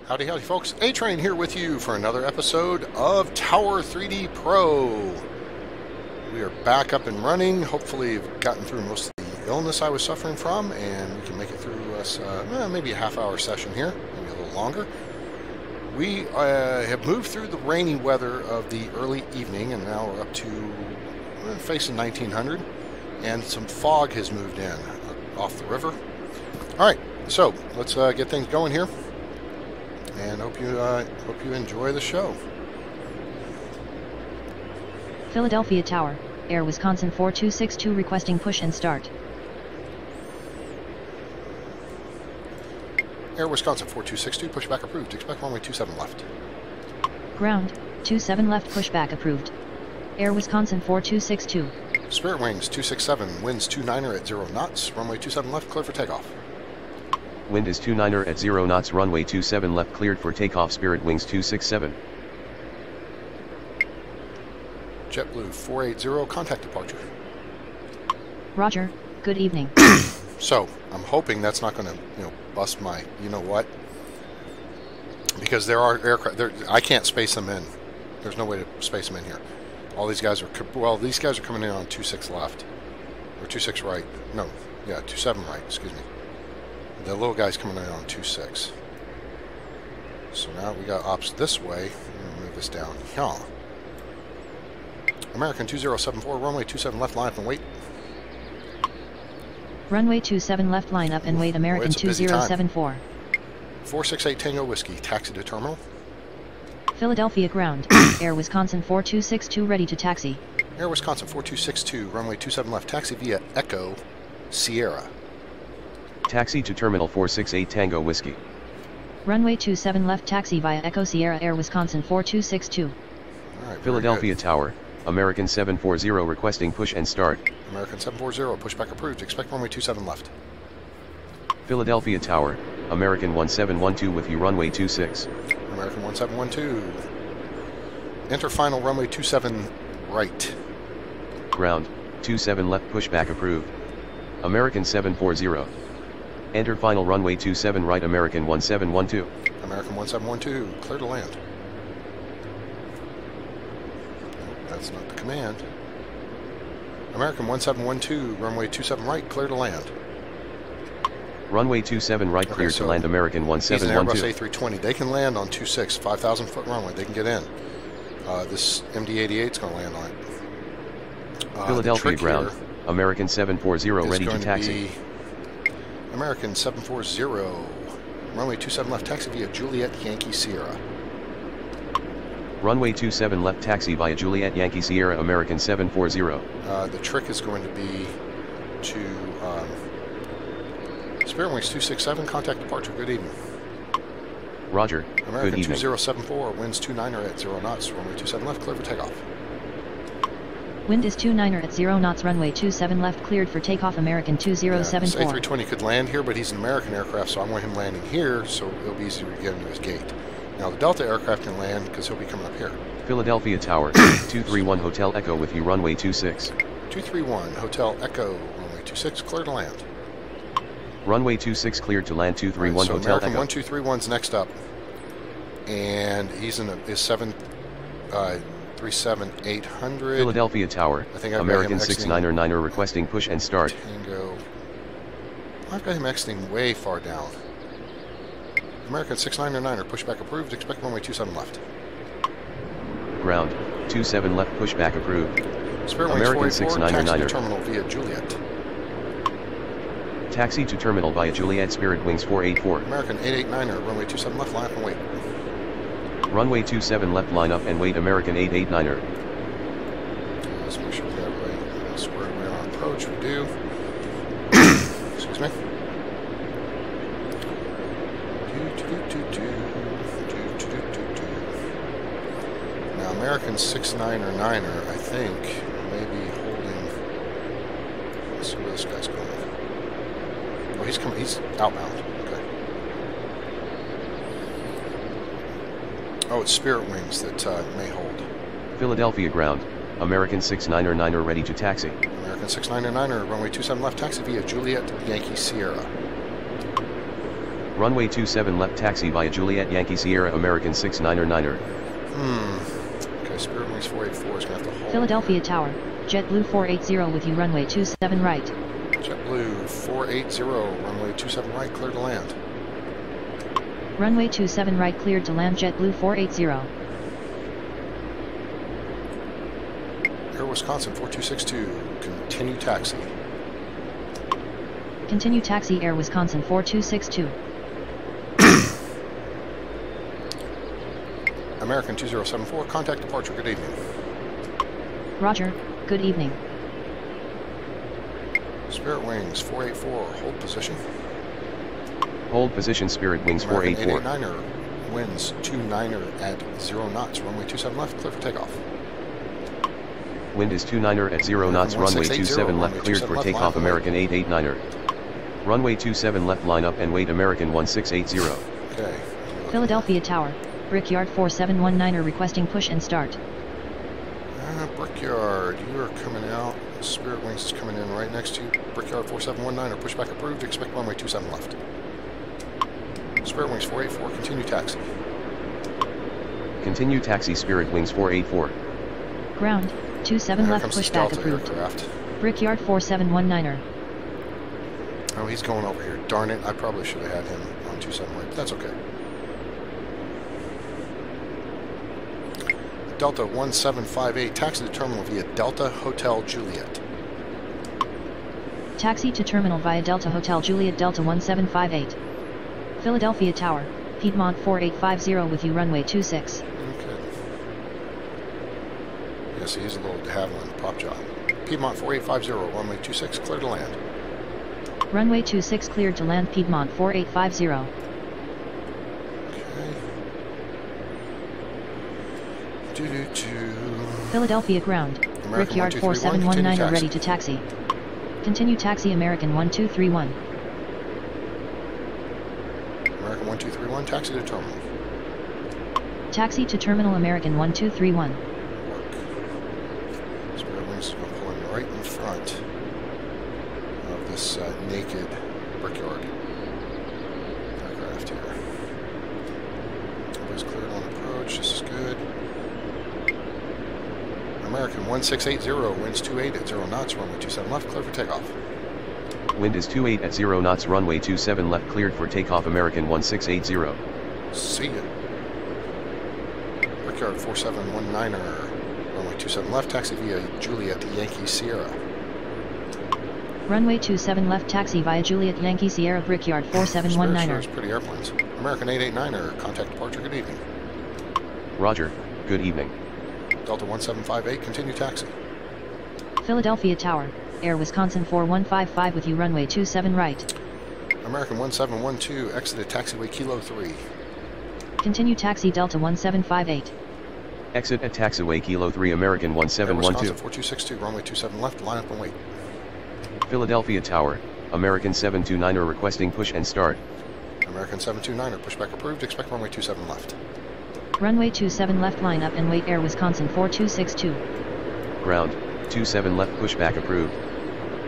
Howdy, howdy, folks. A-Train here with you for another episode of Tower 3D Pro. We are back up and running. Hopefully, you've gotten through most of the illness I was suffering from, and we can make it through us maybe a half-hour session here, maybe a little longer. We have moved through the rainy weather of the early evening, and now we're up to facing 1900, and some fog has moved in off the river. All right, so let's get things going here. And hope you enjoy the show. Philadelphia Tower, Air Wisconsin 4262 requesting push and start. Air Wisconsin 4262, pushback approved. Expect runway 27 left. Ground, 27 left pushback approved. Air Wisconsin 4262. Spirit Wings 267, winds 29er at 0 knots, runway 27 left, clear for takeoff. Wind is 29er at 0 knots, runway 27 left cleared for takeoff, Spirit Wings 267. JetBlue 480, contact departure. Roger, good evening. So, I'm hoping that's not going to, bust my, you-know-what. Because there are aircraft, I can't space them in. There's no way to space them in here. All these guys are, these guys are coming in on 26 left. Or 26 right. No, yeah, 27 right, excuse me. The little guy's coming in on 26. So now we got ops this way. I'm gonna move this down. Yeah. American 2074, runway 27 left, line up and wait. Runway 27 left, line up and wait. American 2074. 468 Tango Whiskey, taxi to terminal. Philadelphia ground, Air Wisconsin 4262 ready to taxi. Air Wisconsin 4262, runway 27 left, taxi via Echo Sierra. Taxi to terminal 468 Tango Whiskey. Runway 27 left, taxi via Echo Sierra, Air Wisconsin 4262. All right, Philadelphia Tower, American 740 requesting push and start. American 740, pushback approved. Expect runway 27 left. Philadelphia Tower, American 1712 with you, runway 26. American 1712. Enter final runway 27 right. Ground, 27 left pushback approved. American 740. Enter final runway 27 right, American 1712. American 1712, clear to land. That's not the command. American 1712, runway 27 right, clear to land. Runway 27 right, clear to land, American 1712. He's an Airbus A320. They can land on 26, 5,000 foot runway. They can get in. This MD-88 is going to land on it. Philadelphia ground, American 740 ready to taxi. American 740, runway 27 left, taxi via Juliet Yankee Sierra. Runway 27 left, taxi via Juliet Yankee Sierra, American 740. The trick is going to be to Spirit Wings 267, contact departure. Good evening. Roger, American good evening. 2074, winds 29er at 0 knots, runway 27 left, clear for takeoff. Wind is 29er at 0 knots, runway 27 left cleared for takeoff, American 2074. This A320 could land here, but he's an American aircraft, so I want him landing here, so it'll be easier to get into his gate. Now the Delta aircraft can land because he'll be coming up here. Philadelphia Tower, 231 Hotel Echo with you, runway 26. 231 Hotel Echo, runway 26, clear to land. Runway 26 cleared to land, 231 right, so Hotel American Echo. 1231's next up, and he's in his 737-800. Philadelphia Tower, I think I've American got him 699er requesting push and start. Tango. I've got him exiting way far down. American 699er, pushback approved. Expect runway 27 left. Ground, 27 left pushback approved. Spirit Wings American 484, taxi to 699er. terminal via Juliet. Taxi to terminal via Juliet, Spirit Wings 484. American 889er, runway 27 left, line up and wait. Runway 27 left, line up and wait, American 889er. Let's make sure we have a squared away on approach. We do. Excuse me. Now, American 699er, I think, may be holding. Let's see where this guy's going. Oh, he's coming. He's outbound. Okay. Oh, it's Spirit Wings that may hold. Philadelphia ground, American 699er ready to taxi. American 699er, runway 27 left, taxi via Juliet Yankee Sierra. Runway 27 left taxi via Juliet Yankee Sierra American 699er. Okay, Spirit Wings 484 is going to have to hold. Philadelphia Tower, JetBlue 480 with you runway 27 right. JetBlue 480, runway 27 right, clear to land. Runway 27 right cleared to land JetBlue 480. Air Wisconsin 4262, continue taxi. Continue taxi Air Wisconsin 4262. American 2074, contact departure, good evening. Roger, good evening. Spirit Wings 484, hold position. Hold position Spirit Wings American 484. 889er, winds 29er at 0 knots, runway 27 left, clear for takeoff. Wind is 29er at 0 knots, runway 27 left cleared for takeoff American 889er. Runway 27 left line up and wait American 1680. Okay. Philadelphia Tower, Brickyard 4719er requesting push and start. Brickyard, you are coming out. Spirit Wings is coming in right next to you. Brickyard 4719er, pushback approved, expect runway 27 left. Spirit Wings 484, continue taxi. Continue taxi Spirit Wings 484. Ground, 27 Here left comes the pushback Delta approved. aircraft. Brickyard 4719er. Oh, he's going over here. Darn it, I probably should have had him on 27 right. That's okay. Delta 1758, taxi to terminal via Delta Hotel Juliet. Taxi to terminal via Delta Hotel Juliet Delta 1758. Philadelphia Tower, Piedmont 4850 with you runway 26. Okay. Yes, he is a little de Havilland pop job. Piedmont 4850, runway 26, clear to land. Runway 26 cleared to land Piedmont 4850. Philadelphia ground, Brickyard 4719 are ready to taxi. Continue taxi American 1231. American 1231, taxi to terminal. Taxi to terminal American 1231. Work. Spirit Wings is going to pull in right in front of this naked Brickyard aircraft here. Everybody's cleared on approach, this is good. American 1680, winds 28 at 0 knots, runway 27 left, clear for takeoff. Wind is 28 at 0 knots, runway 27 left cleared for takeoff American 1680. See ya. Brickyard 4719er, runway 27 left, taxi via Juliet Yankee Sierra. Runway 27 left taxi via Juliet Yankee Sierra Brickyard 4719er. Spirit pretty airplanes. American 889er, contact departure, good evening. Roger, good evening. Delta 1758, continue taxi. Philadelphia Tower, Air Wisconsin 4155 with you runway 27 right. American 1712, exited taxiway Kilo 3. Continue taxi Delta 1758. Exit at taxiway Kilo 3 American Air Wisconsin 1712. 4262, runway 27 left, line up and wait. Philadelphia Tower, American 729er requesting push and start. American 729er, pushback approved, expect runway 27 left. Runway 27 left line up and wait Air Wisconsin 4262. Ground, 27 left pushback approved.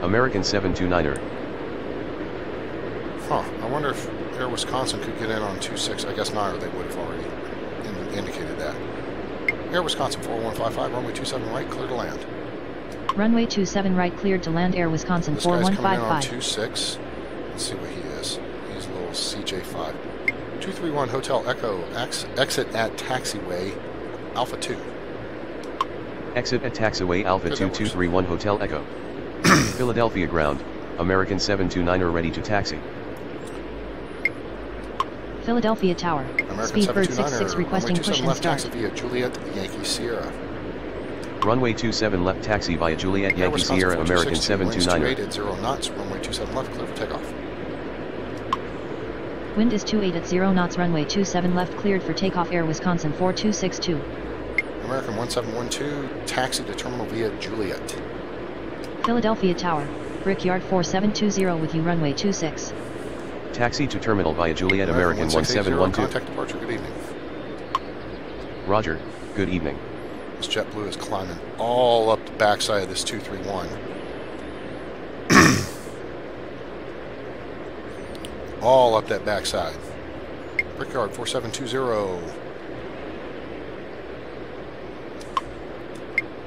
American 729er. Huh, I wonder if Air Wisconsin could get in on 26. I guess not, or they would have already indicated that. Air Wisconsin 4155, runway 27 right, clear to land. Runway 27 right cleared to land Air Wisconsin This guy's coming in on 4155. 26. Let's see what he is. He's a little CJ5. 231 Hotel Echo, exit at taxiway Alpha 2. Exit at taxiway Alpha Good, 2231 Hotel Echo. Philadelphia ground, American 729er ready to taxi. Philadelphia Tower, American Speedbird 729er, 66 requesting runway push 27 and left, start. taxi via Juliet Yankee Sierra. Runway 27 left taxi via Juliet Air Yankee Wisconsin Sierra American 4260, winds 28 729er. at 0 knots, runway 27 left, clear for takeoff. Wind is 28 at 0 knots runway 27 left cleared for takeoff Air Wisconsin 4262. American 1712, taxi to terminal via Juliet. Philadelphia Tower, Brickyard 4720 with you runway 26. Taxi to terminal via Juliet American 1680, 1712. contact departure, good evening. Roger, good evening. This JetBlue is climbing all up the backside of this 231. all up that backside. Brickyard 4720.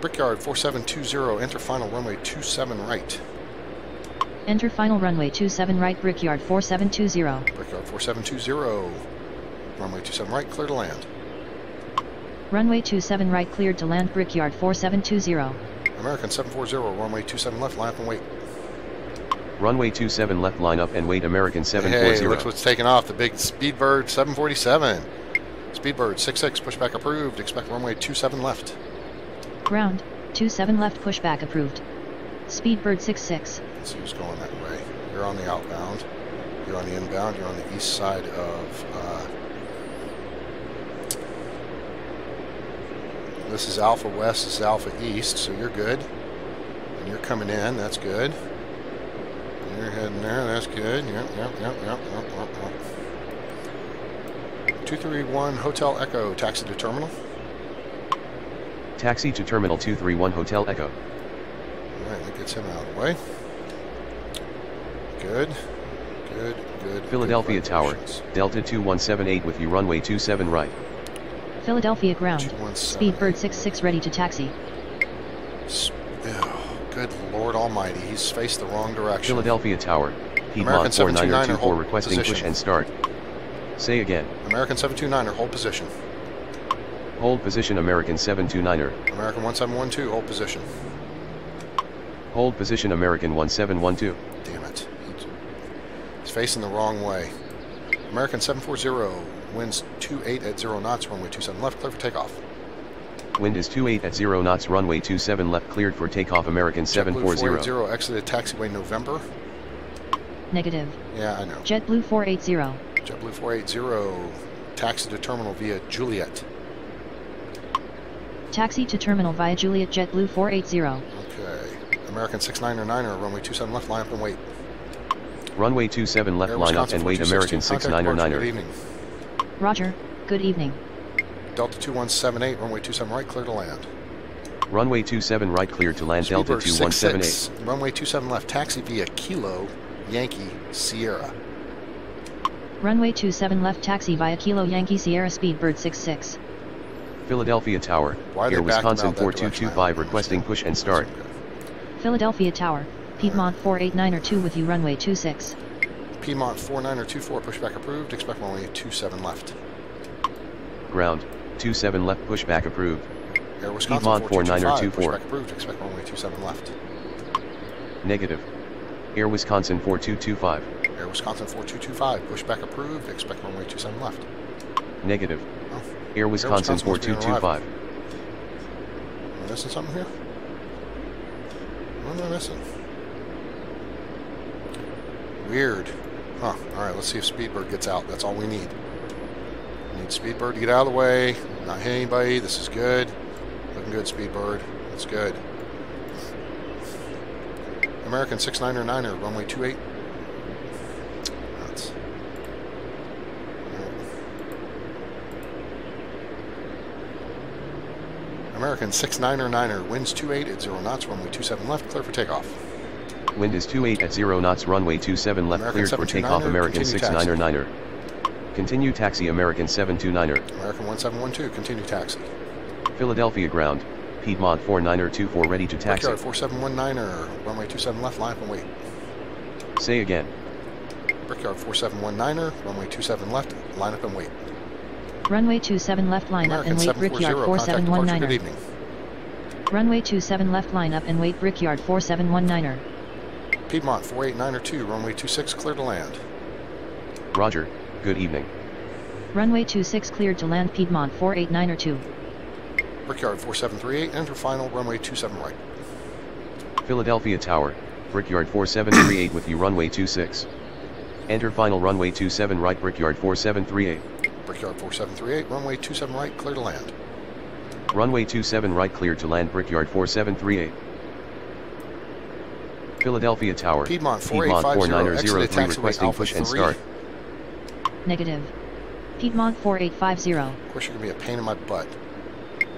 Brickyard 4720, enter final runway 27 right. Enter final runway 27 right, Brickyard 4720. Brickyard 4720, runway 27 right, clear to land. Runway 27 right cleared to land, Brickyard 4720. American 740, runway 27 left, line up and wait. Runway 27 left, line up and wait, American 740. Hey, looks what's taking off, the big Speedbird 747. Speedbird 66, pushback approved, expect runway 27 left. Ground, 27 left, pushback approved. Speedbird 66. Let's see who's going that way. You're on the outbound. You're on the inbound. You're on the east side of... this is Alpha West, this is Alpha East, so you're good. And you're coming in, that's good. And you're heading there, that's good. Yep. 231 Hotel Echo, taxi to terminal. Taxi to terminal 231 Hotel Echo. Alright, that gets him out of the way. Good. Philadelphia good Tower, Delta 2178 with you, runway 27 right. Philadelphia ground, Speedbird 66 ready to taxi. Oh, good Lord Almighty, he's faced the wrong direction. Philadelphia Tower, Piedmont 4924 requesting push and start. Say again. American 729er, hold position. Hold position, American 729er. American 1712, hold position. Hold position, American 1712. Damn it. He's facing the wrong way. American 740, winds 28 at 0 knots, runway 27 left, clear for takeoff. Wind is 28 at 0 knots, runway 27 left, cleared for takeoff, American 740. JetBlue 480, exited taxiway November. Negative. Yeah, I know. JetBlue 480. JetBlue 480, taxi to terminal via Juliet. Taxi to terminal via Juliet, JetBlue 480. Okay. American 699er, runway 27 left, line up and wait. Runway 27 left, Air line up Wisconsin and wait, 4262, American 699er. Good evening. Roger, good evening. Delta 2178, runway 27 right, clear to land. Runway 27 right, cleared to land, Delta 2178. 66, runway 27 left, taxi via Kilo, Yankee, Sierra. Runway 27 left, taxi via Kilo Yankee Sierra, Speedbird 66. Philadelphia Tower, Air Wisconsin 4225 requesting push and start. Philadelphia Tower, Piedmont 489er 2 with you, runway 26. Piedmont 49er24, pushback approved, expect runway 27 left. Ground, 27 left, pushback approved. Air Wisconsin Piedmont 49er24. Pushback approved, expect runway 27 left. Negative. Air Wisconsin 4225. Air Wisconsin 4225, pushback approved, expect runway 27 left. Negative. Oh. Air Wisconsin 4225. Am I missing something here? What am I missing? Weird. Huh. Alright, let's see if Speedbird gets out. That's all we need. We need Speedbird to get out of the way. Not hit anybody. This is good. Looking good, Speedbird. That's good. American 699er, runway 28. That's... American 699er, winds 28 at 0 knots, runway 27 left, clear for takeoff. Wind is 28 at 0 knots, runway 27 left, American cleared for takeoff, American 699er. Continue taxi, American 729er. American 1712, continue taxi. Philadelphia ground, Piedmont 49er24 ready to taxi. Brickyard 4719er, runway 27 left, line up and wait. Say again. Brickyard 4719er, runway 27 left, line up and wait. Runway 27 left, line up and wait, Brickyard 4719er. Good evening. Runway 27 left, line up and wait, Brickyard 4719er. Piedmont 489er 2, runway 26 clear to land. Roger, good evening. Runway 26 cleared to land, Piedmont 489er 2. Brickyard 4738, enter final, runway 27 right. Philadelphia Tower, Brickyard 4738 with you, runway 26. Enter final, runway 27 right, Brickyard 4738. Brickyard 4738, runway 27 right, clear to land. Runway 27 right, clear to land, Brickyard 4738. Philadelphia Tower, Piedmont 49er03 requesting push and start. Negative. Piedmont 4850. Of course, you're going to be a pain in my butt.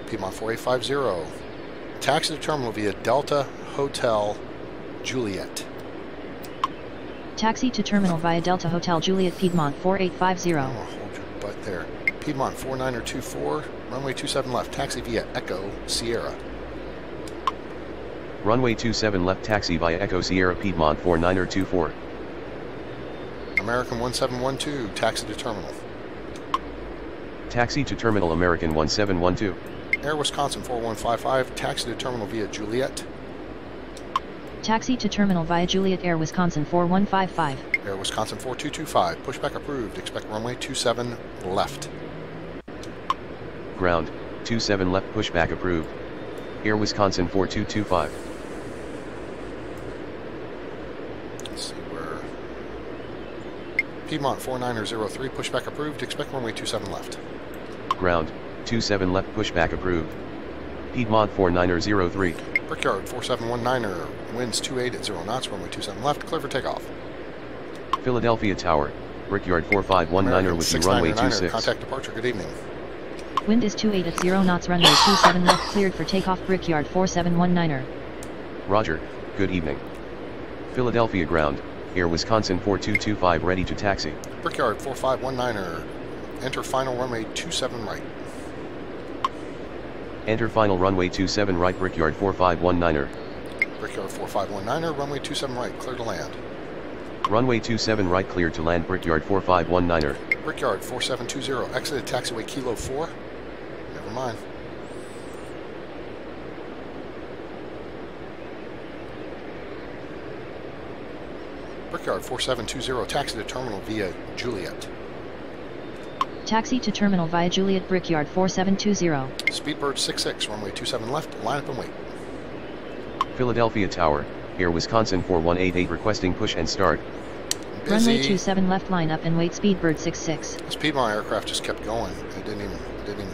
Piedmont 4850. Taxi to terminal via Delta Hotel Juliet. Taxi to terminal via Delta Hotel Juliet Piedmont 4850. Oh, hold your butt there. Piedmont 4924, runway 27 left, taxi via Echo Sierra. Runway 27 left, taxi via Echo Sierra Piedmont 4924. American 1712, taxi to terminal. Taxi to terminal American 1712. Air Wisconsin 4155, taxi to terminal via Juliet. Taxi to terminal via Juliet Air Wisconsin 4155. Air Wisconsin 4225, pushback approved, expect runway 27 left. Ground, 27 left, pushback approved. Air Wisconsin 4225. Let's see where... Piedmont 4903, pushback approved, expect runway 27 left. Ground, 27 left, pushback approved. Piedmont 4903. Brickyard 4719, winds 28 at 0 knots, runway 27 left, clear for takeoff. Philadelphia Tower, Brickyard 4519 with you, runway 26. Contact departure, good evening. Wind is 28 at 0 knots, runway 27 left, cleared for takeoff, Brickyard 4719. Roger, good evening. Philadelphia ground, Air Wisconsin 4225 ready to taxi. Brickyard 4519, enter final runway 27 right. Enter final runway 27 right, Brickyard 4519. Brickyard 4519, runway 27 right, clear to land. Runway 27 right, clear to land, Brickyard 4519. Brickyard 4720, exited taxiway Kilo 4. Never mind. Brickyard 4720, taxi to terminal via Juliet. Taxi to terminal via Juliet Brickyard 4720. Speedbird 66, runway 27 left, line up and wait. Philadelphia Tower, Air Wisconsin 4188 requesting push and start. Busy. Runway 27 left, line up and wait, Speedbird 66. This Piedmont aircraft just kept going. It didn't even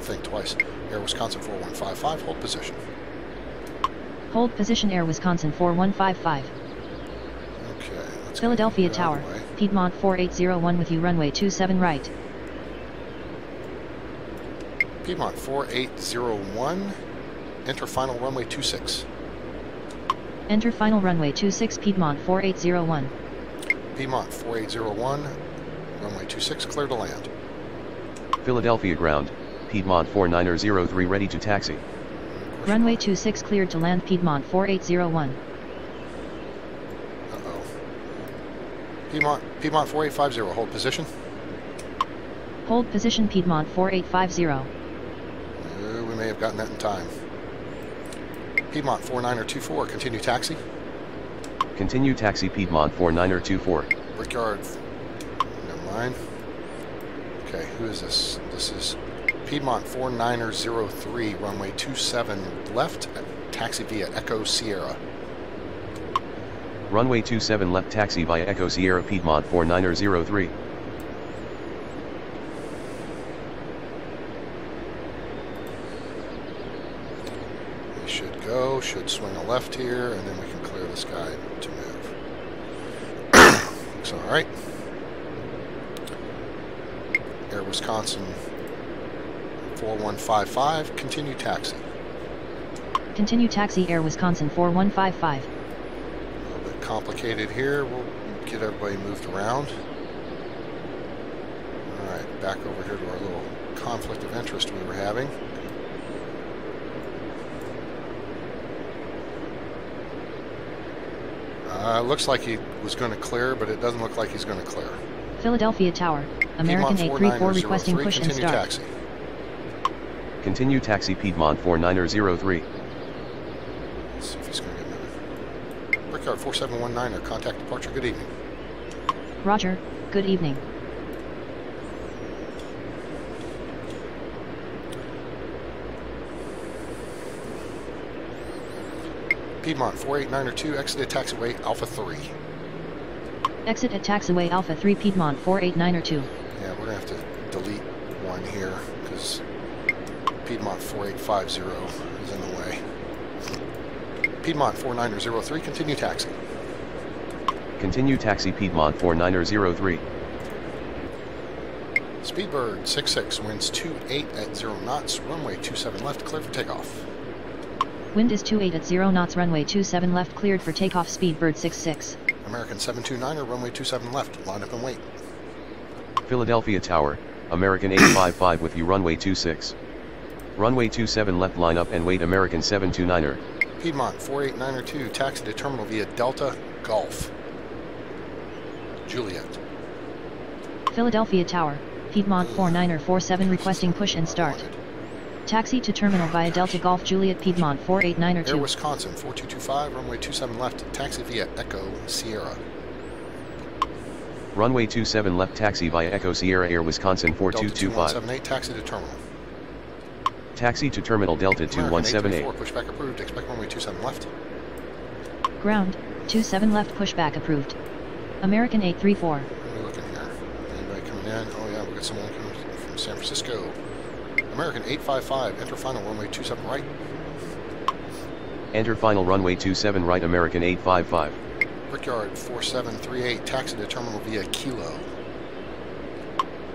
think twice. Air Wisconsin 4155, hold position. Hold position, Air Wisconsin 4155. Okay, let's Philadelphia Tower, Piedmont 4801 with you, runway 27 right. Piedmont 4801, enter final runway 26. Enter final runway 26, Piedmont 4801. Piedmont 4801, runway 26, clear to land. Philadelphia ground, Piedmont 4903 ready to taxi. Runway 26 cleared to land, Piedmont 4801. Uh-oh. Piedmont 4850, hold position. Hold position, Piedmont 4850. We may have gotten that in time. Piedmont 4924, continue taxi. Continue taxi, Piedmont 4924. Brickyard, never mind. Okay, who is this? This is Piedmont 4903, runway 27 left, taxi via Echo Sierra. Runway 27 left, taxi via Echo Sierra, Piedmont 4903. They should go, should swing a left here, and then we can clear the sky to move. Looks all right. Air Wisconsin 4155, continue taxi. Continue taxi, Air Wisconsin 4155. A little bit complicated here. We'll get everybody moved around. All right, back over here to our little conflict of interest we were having. Looks like he was going to clear, but it doesn't look like he's going to clear. Philadelphia Tower, American 834 requesting push and start. Taxi. Continue taxi, Piedmont 4903. Let's see if he's going to get moving. Brickyard 4719, contact departure, good evening. Roger, good evening. Piedmont 4892, exit at taxiway Alpha 3. Exit at taxiway Alpha 3, Piedmont 4892. Yeah, we're going to have to delete one here because Piedmont 4850 is in the way. Piedmont 4903, continue taxi. Continue taxi, Piedmont 4903. Speedbird 66, winds 28 at 0 knots, runway 27 left, clear for takeoff. Wind is 28 at 0 knots, runway 27 left, cleared for takeoff, Speedbird 66. American 729er, runway 27 left, line up and wait. Philadelphia Tower, American 855 with you runway 26. Runway 27 left, line up and wait American 729er. Piedmont 48902, taxi to terminal via Delta Golf. Juliet. Philadelphia Tower, Piedmont 4947 requesting push and start. Taxi to terminal via Delta Golf Juliet Piedmont 48902. Air Wisconsin 4225, runway 27 left, taxi via Echo Sierra. Runway 27 left, taxi via Echo Sierra Air Wisconsin 4225. Delta 2178, taxi to terminal. Taxi to terminal Delta 2178. Pushback approved, expect runway 27 left. Ground, 27 left pushback approved. American 834. What are we looking here? Anybody coming in? Oh yeah, we got someone coming from San Francisco. American 855, enter final runway 27 right. Enter final runway 27 right American 855. Brickyard 4738, taxi to terminal via Kilo.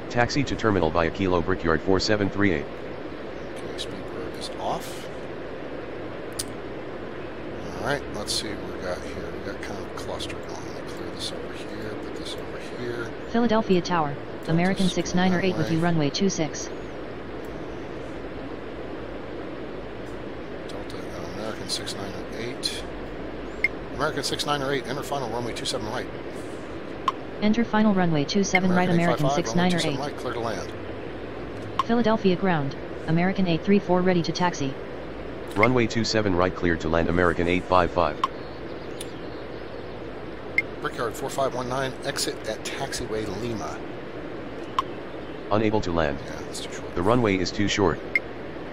Taxi to terminal via Kilo Brickyard 4738. Okay, speed bird is off. Alright, let's see what we got here. We got kind of a cluster going. Let me clear this over here, put this over here. Philadelphia Tower, American 698 with you runway 26. American 6908. American 6908, enter final runway 27 right. Enter final runway 27 right American 6908. Right, clear to land. Philadelphia ground, American 834 ready to taxi. Runway 27 right cleared to land American 855. Brickyard 4519, exit at taxiway Lima. Unable to land. Yeah, that's too short. The runway is too short.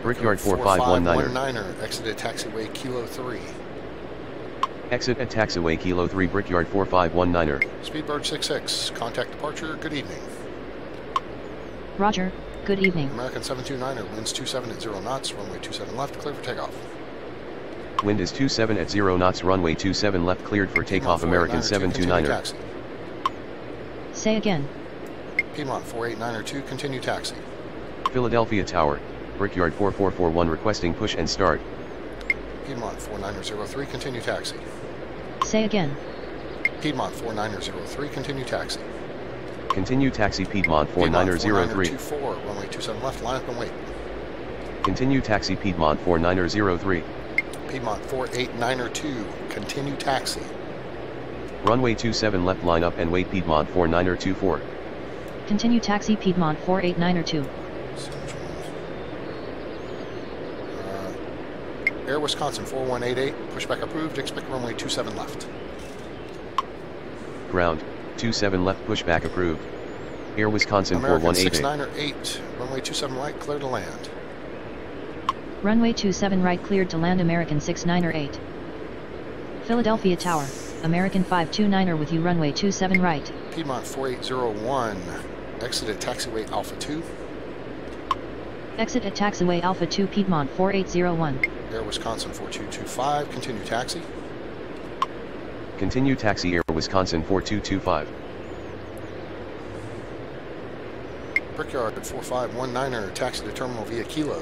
Brickyard 4519er. Exit at taxiway Kilo 3. Exit at taxiway Kilo 3 Brickyard 4519er. Speedbird 66, contact departure, good evening. Roger, good evening. American 729er, winds 27 at 0 knots, runway 27 left, clear for takeoff. Wind is 27 at 0 knots, runway 27 left cleared for takeoff American 729er. Say again. Piedmont 48902, continue taxi. Philadelphia Tower, Brickyard 4441 requesting push and start. Piedmont 4903, continue taxi. Say again. Piedmont 4903, continue taxi. Continue taxi Piedmont 4903. 4924, runway 27 left, line up and wait. Continue taxi Piedmont 4903. Piedmont 48902, continue taxi. Runway 27 left, line up and wait Piedmont 4924. Continue taxi Piedmont 48902. Air Wisconsin 4188, pushback approved, expect runway 27 left. Ground, 27 left pushback approved. Air Wisconsin American 4188. 698, runway 27 right, clear to land. Runway 27 right cleared to land American 698. Philadelphia Tower, American 529er with you runway 27 right. Piedmont 4801, exit at taxiway Alpha 2. Exit at taxiway Alpha 2 Piedmont 4801. Air Wisconsin 4225, continue taxi. Continue taxi Air Wisconsin 4225. Brickyard 4519er, taxi to terminal via Kilo.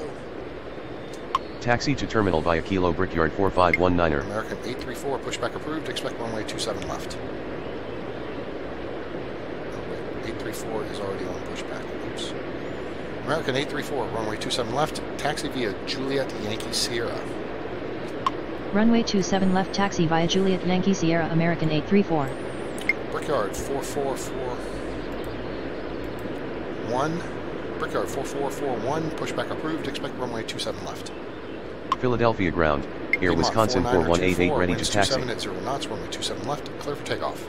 Taxi to terminal via Kilo Brickyard 4519er. American 834, pushback approved, expect runway 27 left. Oh, wait, 834 is already on pushback, oops. American 834, runway 27 left, taxi via Juliet Yankee Sierra. Runway 27 left taxi via Juliet Yankee Sierra American 834. Brickyard 4441, Brickyard 4441, pushback approved, expect runway 27 left. Philadelphia ground, Air Piedmont Wisconsin 4188 ready to winds taxi. 27 at 0 knots, runway 27 left, clear for takeoff.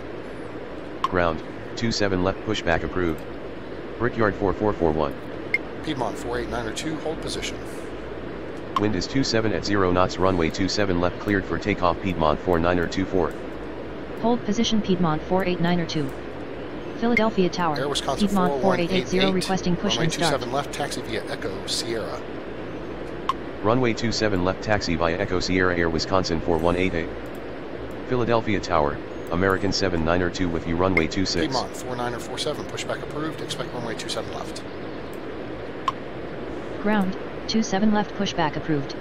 Ground, 27 left pushback approved. Brickyard 4441. Piedmont 48902, hold position. Wind is 27 at 0 knots, runway 27 left cleared for takeoff Piedmont 4924. Hold position Piedmont 4892. Philadelphia Tower, Air Wisconsin Piedmont 4880 4888, requesting push runway and start. 27 left, taxi via Echo Sierra. Runway 27 left taxi via Echo Sierra Air Wisconsin 4188. Philadelphia Tower, American 792 with you runway 26. Piedmont 4947, pushback approved, expect runway 27 left. Ground, 27 left pushback approved.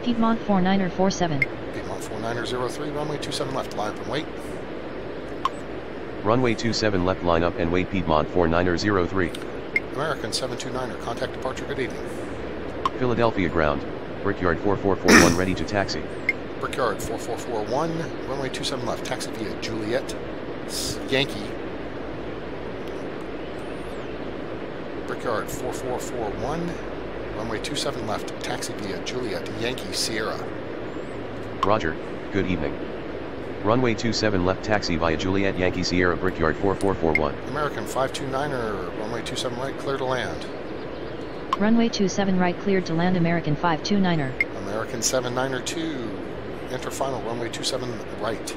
Piedmont 4947. Piedmont 4903, runway 27 left, line up and wait. Runway 27 left line up and wait Piedmont 4903. American 729er, contact departure, good evening. Philadelphia ground, Brickyard 4441 ready to taxi. Brickyard 4441, runway 27 left, taxi via Juliet, Yankee. Brickyard 4441, runway 27 left, taxi via Juliet, Yankee, Sierra. Roger, good evening. Runway 27 left taxi via Juliet Yankee Sierra Brickyard 4441. American 529er, runway 27 right, clear to land. Runway 27 right cleared to land American 529er. American 792, enter final, runway 27 right.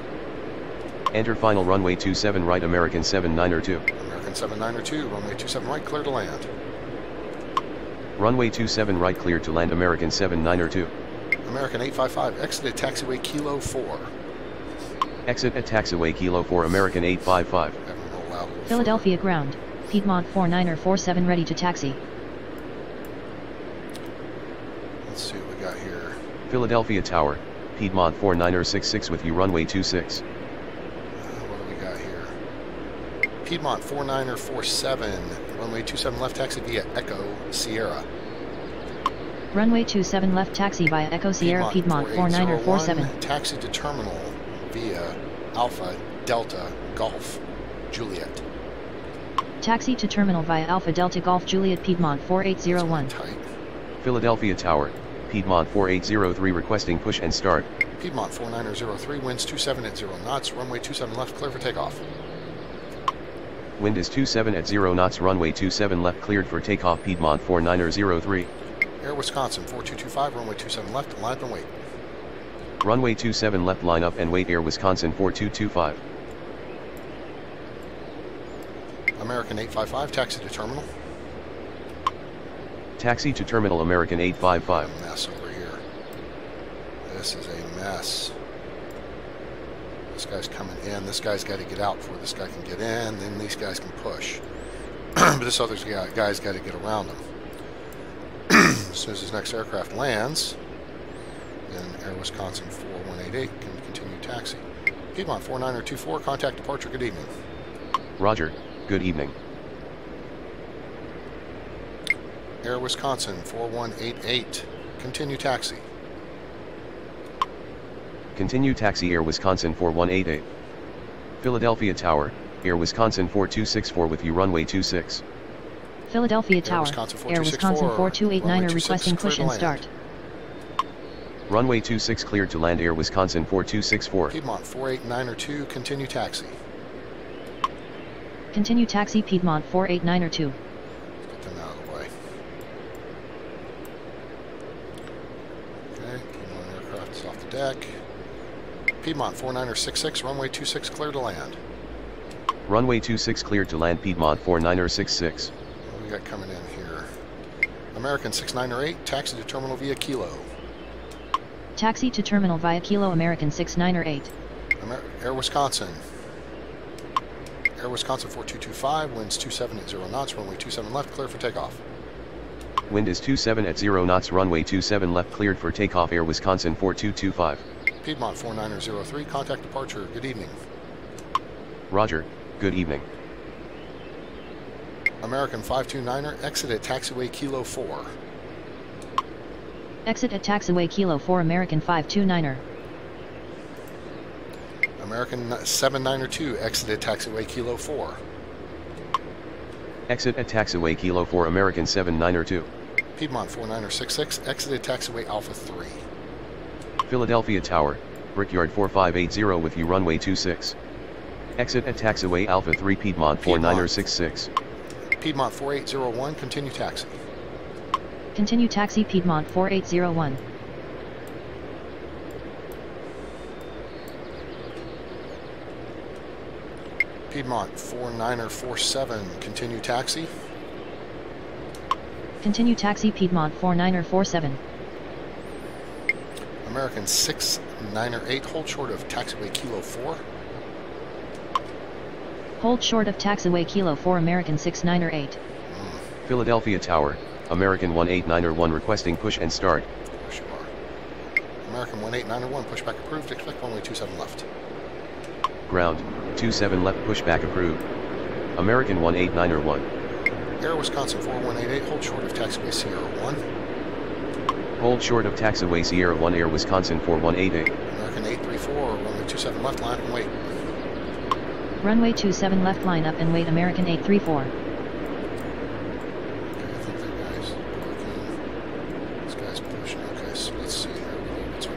Enter final runway 27 right American 792. American 792, runway 27 right, clear to land. Runway 27 right cleared to land American 792. American 855, exited taxiway Kilo 4. Exit at taxiway Kilo 4 American 855. Philadelphia ground, Piedmont 4947 ready to taxi. Let's see what we got here. Philadelphia Tower, Piedmont 4966 with you runway 26. What do we got here? Piedmont 4947, runway 27 left, taxi via Echo Sierra. Runway 27 left taxi via Echo Sierra Piedmont 4947. Taxi to terminal via Alpha Delta Golf Juliet. Taxi to terminal via Alpha Delta Golf Juliet Piedmont 4801. Philadelphia Tower, Piedmont 4803 requesting push and start. Piedmont 4903, winds 27 at 0 knots, runway 27 left, clear for takeoff. Wind is 27 at 0 knots, runway 27 left cleared for takeoff Piedmont 4903. Air Wisconsin 4225, runway 27 left, line up and wait. Runway 27 left line up and wait Air Wisconsin 4225. American 855, taxi to terminal. Taxi to terminal American 855. A mess over here. This is a mess. This guy's coming in. This guy's got to get out before this guy can get in. Then these guys can push. But this other guy's got to get around him. As soon as his next aircraft lands, then Air Wisconsin 4188 can continue taxi. Piedmont 4924, contact departure, good evening. Roger, good evening. Air Wisconsin 4188, continue taxi. Continue taxi Air Wisconsin 4188. Philadelphia Tower, Air Wisconsin 4264 with you runway 26. Philadelphia Tower, Air Wisconsin 4289er requesting push and start. Runway 26 cleared to land Air Wisconsin 4264. Piedmont 48902, continue taxi. Continue taxi Piedmont 489er2. Get them out of the way. Okay, Piedmont aircraft is off the deck. Piedmont 4966, runway 26 clear to land. Runway 26 cleared to land Piedmont 4966. What we got coming in here? American 698, taxi to terminal via Kilo. Taxi to terminal via Kilo American 698. Air Wisconsin. Air Wisconsin 4225, winds 27 at 0 knots, runway 27 left, clear for takeoff. Wind is 27 at 0 knots, runway 27 left cleared for takeoff Air Wisconsin 4225. Piedmont 4903, contact departure, good evening. Roger, good evening. American 529er, exit at taxiway Kilo 4. Exit at taxiway Kilo 4 American 529er. American 792, exit at taxiway Kilo 4. Exit at taxiway Kilo 4 American 792. Piedmont 4966, exit at taxiway Alpha 3. Philadelphia Tower, Brickyard 4580 with you runway 26. Exit at taxiway Alpha 3 Piedmont 4966. Piedmont 4801, continue taxi. Continue taxi Piedmont 4801. Piedmont 4947, continue taxi. Continue taxi Piedmont 4947. American 698, hold short of taxiway Kilo 4. Hold short of taxiway Kilo 4 American 698. Philadelphia Tower, American 189er1 requesting push and start. Push bar. American 189er1, pushback approved, expect runway 27 left. Ground, 27 left pushback approved. American 189er 1. Air Wisconsin 4188, hold short of taxiway Sierra 1. Hold short of taxiway Sierra 1 Air Wisconsin 4188. American 834, runway 27 left, line up and wait. Runway 27 left, line up and wait. American 834. Okay, I think that guy's working. This guy's pushing. Okay, so let's see here. What's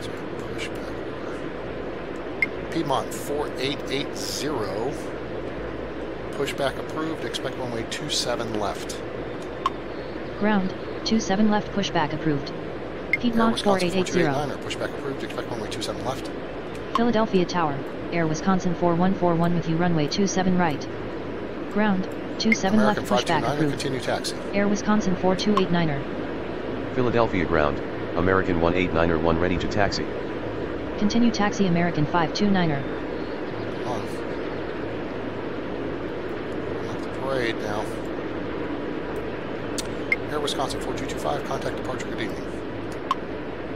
our pushback order? Piedmont 4880. Pushback approved. Expect runway 27 left. Ground, 27 left pushback approved. Piedmont 4880. Pushback approved. Expect runway 27 left. Philadelphia Tower, Air Wisconsin 4141 with you runway 27 right. Ground, 27 American left pushback approved. Continue taxi. Air Wisconsin 4289er. Philadelphia ground, American 189er 1 ready to taxi. Continue taxi American 529er. On. I'm at the parade now. Air Wisconsin 4225, contact departure, good evening.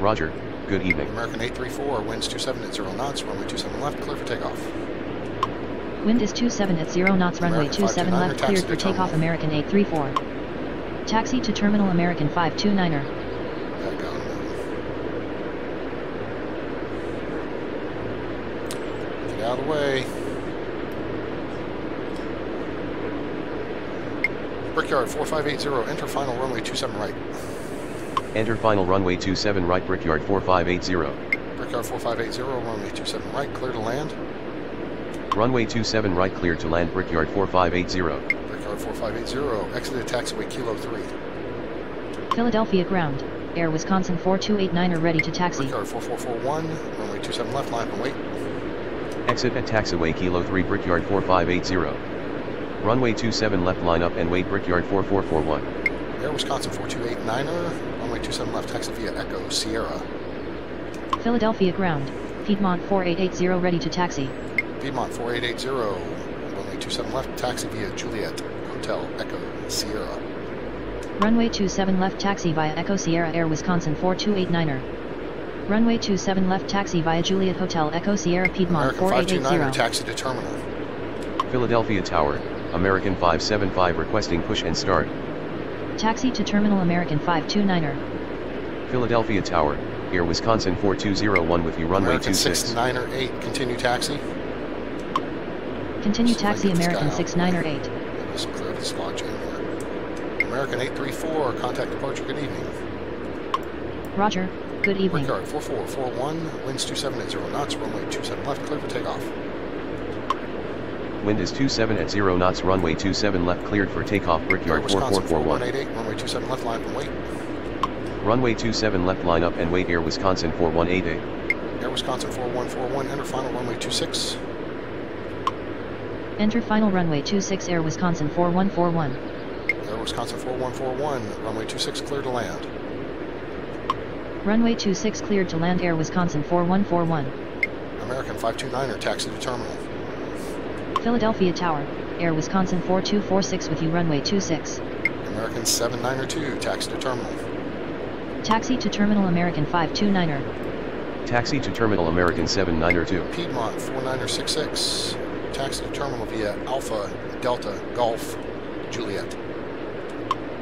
Roger, good evening. American 834, winds 27 at 0 knots, runway 27 left, clear for takeoff. Wind is 27 at 0 knots, runway American 27 left, cleared for takeoff. American 834. Taxi to terminal American 529er. Back on. Get out of the way. Brickyard 4580, enter final runway 27 right. Enter final runway 27 right Brickyard 4580. Brickyard 4580, runway 27 right, clear to land. Runway 27 right clear to land Brickyard 4580. Brickyard 4580, exited taxiway Kilo 3. Philadelphia ground, Air Wisconsin 4289er ready to taxi. Brickyard 4441, runway 27 left, line up and wait. Exit at taxiway Kilo 3 Brickyard 4580. Runway 27 left line up and wait Brickyard 4441. Air Wisconsin 4289er, runway 27 left, taxi via Echo Sierra. Philadelphia ground, Piedmont 4880 ready to taxi. Piedmont 4880, runway 27 left, taxi via Juliet Hotel Echo Sierra. Runway 27 left, taxi via Echo Sierra. Air Wisconsin 4289er. Runway 27 left, taxi via Juliet Hotel Echo Sierra. Piedmont American 4880. 529er, taxi to terminal. Philadelphia Tower, American 575 requesting push and start. Taxi to terminal American 529er. Philadelphia Tower, Air Wisconsin 4201 with you runway American 26. 698, continue taxi. Continue taxi American 698. Let's clear the slot jam here. American 834, contact departure, good evening. Roger, good evening. Brickyard 4441, winds 27 at 0 knots, runway 27 left, clear for takeoff. Wind is 27 at 0 knots, runway 27 left cleared for takeoff Brickyard 4441. 4188, runway 27 left, line up and wait. Runway 27 left line up and wait Air Wisconsin 4188. Air Wisconsin 4141, enter final runway 26. Enter final runway 26 Air Wisconsin 4141. Air Wisconsin 4141, runway 26 clear to land. Runway 26 cleared to land Air Wisconsin 4141. American 529er, taxi to terminal. Philadelphia Tower, Air Wisconsin 4246 with you runway 26. American 792, taxi to terminal. Taxi to terminal American 529er. Taxi to terminal American 792. Piedmont 4966, taxi to terminal via Alpha Delta Golf Juliet.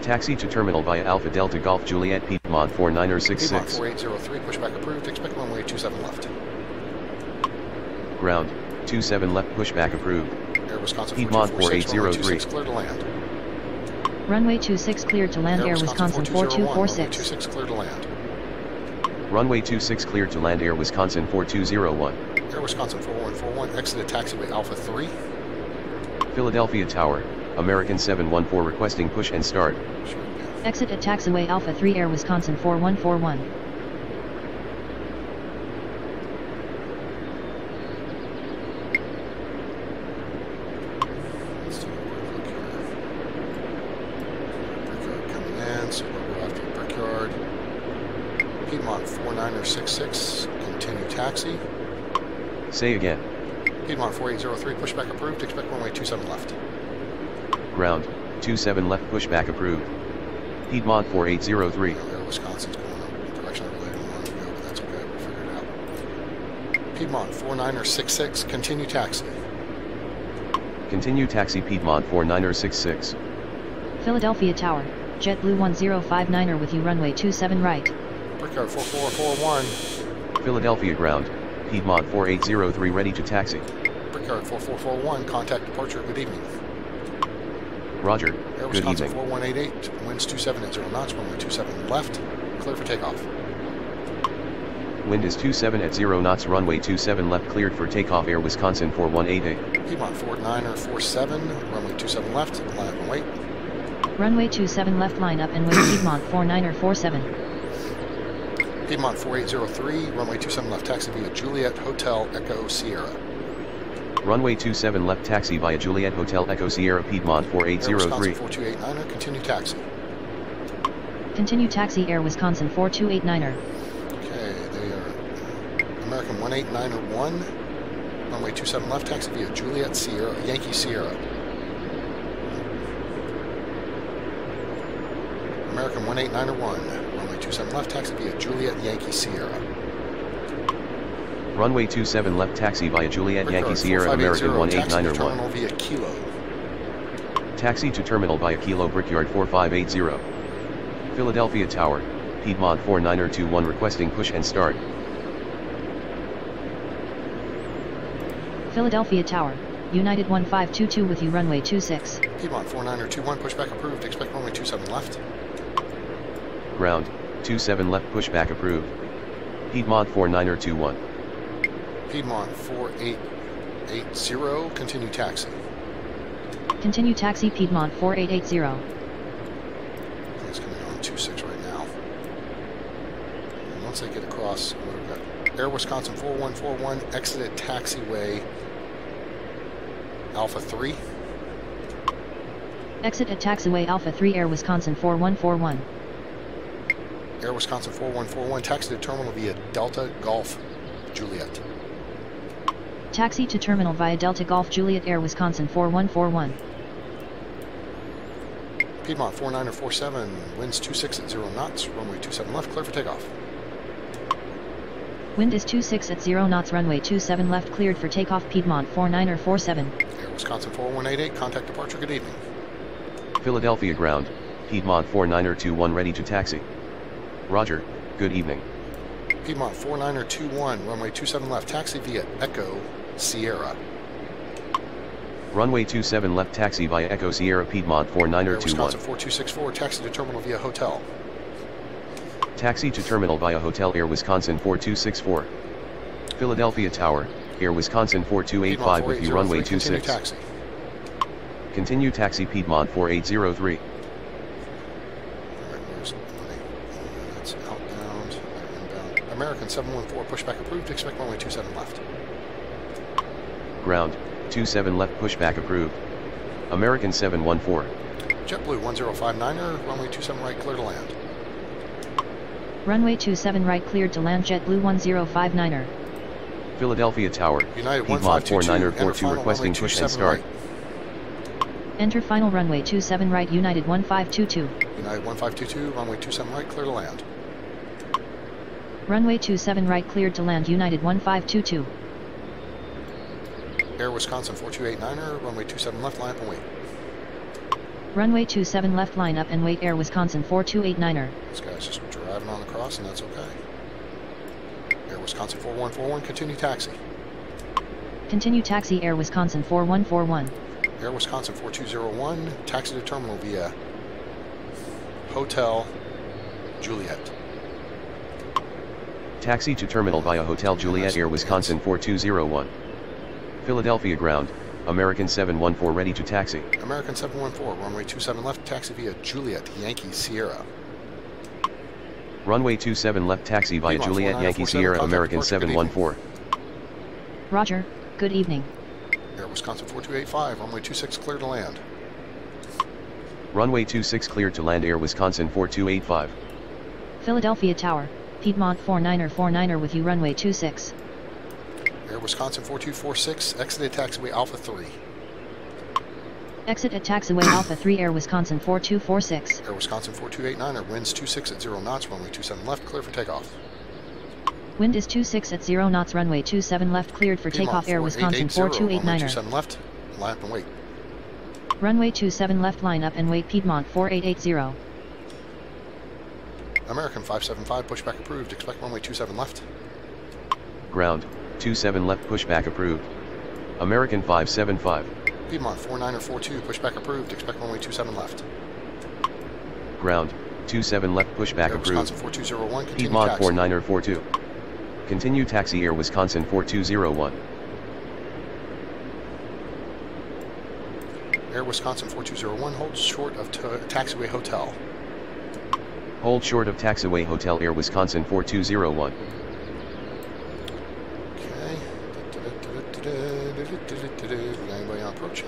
Taxi to terminal via Alpha Delta Golf Juliet Piedmont 4966. Piedmont 4803, pushback approved, expect runway 27 left. Ground, 27 left pushback approved. Air Wisconsin Piedmont 4803, 4803. clear to land. Runway 26 cleared to land Air Wisconsin 4246. 26 clear to land. Runway 26 cleared to land Air Wisconsin 4201. Air Wisconsin 4141, exited taxiway Alpha 3. Philadelphia Tower, American 714 requesting push and start. Exit at taxiway Alpha 3 Air Wisconsin 4141. Let's take a quick look here. Brickyard coming in, so we'll go after Brickyard. Piedmont 4966, continue taxi. Say again. Piedmont 4803, pushback approved, expect runway 27 left. Ground, 27 left pushback approved. Piedmont 4803. Air Wisconsin's going in the direction I really didn't want to go, but that's okay, we'll figure it out. Piedmont 49er66, continue taxi. Continue taxi Piedmont 49er66. Philadelphia Tower, JetBlue 1059er with you runway 27 right. Brickyard 4441. Philadelphia ground, Piedmont 4803 ready to taxi. Brickyard 4441, contact departure, good evening. Roger, Air good Wisconsin evening. 4188, winds 27 at 0 knots, runway 27 left, clear for takeoff. Wind is 27 at 0 knots, runway 27 left, cleared for takeoff. Air Wisconsin 4188. Piedmont 49er47, runway 27 left, line up and wait. Runway 27 left, line up and wait. Piedmont 49er47. Piedmont 4803, runway 27 left, taxi via Juliet Hotel Echo Sierra. Runway 27 left, taxi via Juliet Hotel Echo Sierra. Piedmont Air 4803. Wisconsin 4289er, continue taxi. Continue taxi Air Wisconsin 4289er. Okay, they are American 18901, runway 27 left, taxi via Juliet Sierra, Yankee Sierra. American 18901, runway 27 left, taxi via Juliet Yankee Sierra. Runway 27 left, taxi via Juliet Yankee Brickyard Sierra. American 4580, 18901. terminal via Kilo. Taxi to terminal via Kilo. Brickyard 4580. Philadelphia Tower, Piedmont 49er21 requesting push and start. Philadelphia Tower, United 1522 with you runway 26. Piedmont 49er21, pushback approved, expect runway 27 left. Ground, 27 left, pushback approved. Piedmont 49er21. Piedmont 4880, continue taxi. Continue taxi Piedmont 4880. I think it's coming on 26 right now. And once they get across, we've got Air Wisconsin 4141, exited taxiway Alpha 3. Exit at taxiway Alpha 3 Air Wisconsin 4141. Air Wisconsin 4141, taxi to terminal via Delta Golf Juliet. Taxi to terminal via Delta Golf Juliet Air Wisconsin 4141. Piedmont 49er47, winds 26 at 0 knots, runway 27 left, clear for takeoff. Wind is 26 at 0 knots, runway 27 left, cleared for takeoff. Piedmont 49er47. Air Wisconsin 4188, contact departure, good evening. Philadelphia ground, Piedmont 49er21 ready to taxi. Roger, good evening. Piedmont 49er21, runway 27 left, taxi via Echo Sierra. Runway 27 left, taxi via Echo Sierra. Piedmont Air 49er21. Wisconsin 4264, taxi to terminal via hotel. Taxi to terminal via Hotel. Air Wisconsin 4264. Philadelphia Tower, Air Wisconsin 4285 with you runway 26. Continue taxi. Continue taxi Piedmont 4803. That's outbound, inbound. American 714, pushback approved, expect runway 27 left. Ground, 27 left, pushback approved. American 714. JetBlue 1059er, runway 27 right, clear to land. Runway 27 right, cleared to land. JetBlue 1059er. Philadelphia Tower, United Piedmont 1522, 49er42 requesting push and start. Enter final runway 27 right, United 1522. United 1522, runway 27 right, clear to land. Runway 27 right, cleared to land. United 1522. Air Wisconsin 4289er, runway 27 left, line up and wait. Runway 27 left, line up and wait. Air Wisconsin 4289er. This guy's just driving on across, and that's okay. Air Wisconsin 4141, continue taxi. Continue taxi Air Wisconsin 4141. Air Wisconsin 4201, taxi to terminal via Hotel Juliet. Taxi to terminal via Hotel Juliet. Air Wisconsin 4201. Philadelphia ground, American 714 ready to taxi. American 714, runway 27 left, taxi via Juliet, Yankee Sierra. Runway 27 left, taxi via Piedmont Juliet, Yankee 4947, Sierra. contact American departure, good 714. Roger, good evening. Air Wisconsin 4285, runway 26 clear to land. Runway 26 cleared to land. Air Wisconsin 4285. Philadelphia Tower, Piedmont 49er with you runway 26. Air Wisconsin 4246, exited taxiway Alpha 3. Exit at taxiway Alpha 3 Air Wisconsin 4246. Air Wisconsin 4289er, winds 26 at 0 knots, runway 27 left, clear for takeoff. Wind is 26 at 0 knots. Runway 27 left cleared for takeoff. Air Wisconsin 4289er. 27 left, line up and wait. Runway 27 left, line up and wait. Piedmont 4880. American 575, pushback approved. Expect runway 27 left. Ground, 27 left, pushback approved. American 575. Piedmont 4942, pushback approved. Expect runway 27 left. Ground, 27 left, pushback Air approved. Wisconsin 4201, continue Piedmont taxi. 4942. Continue taxi. Air Wisconsin 4201. Air Wisconsin 4201, holds short of taxiway hotel. Hold short of taxiway hotel. Air Wisconsin 4201. Okay. We got anybody on approach?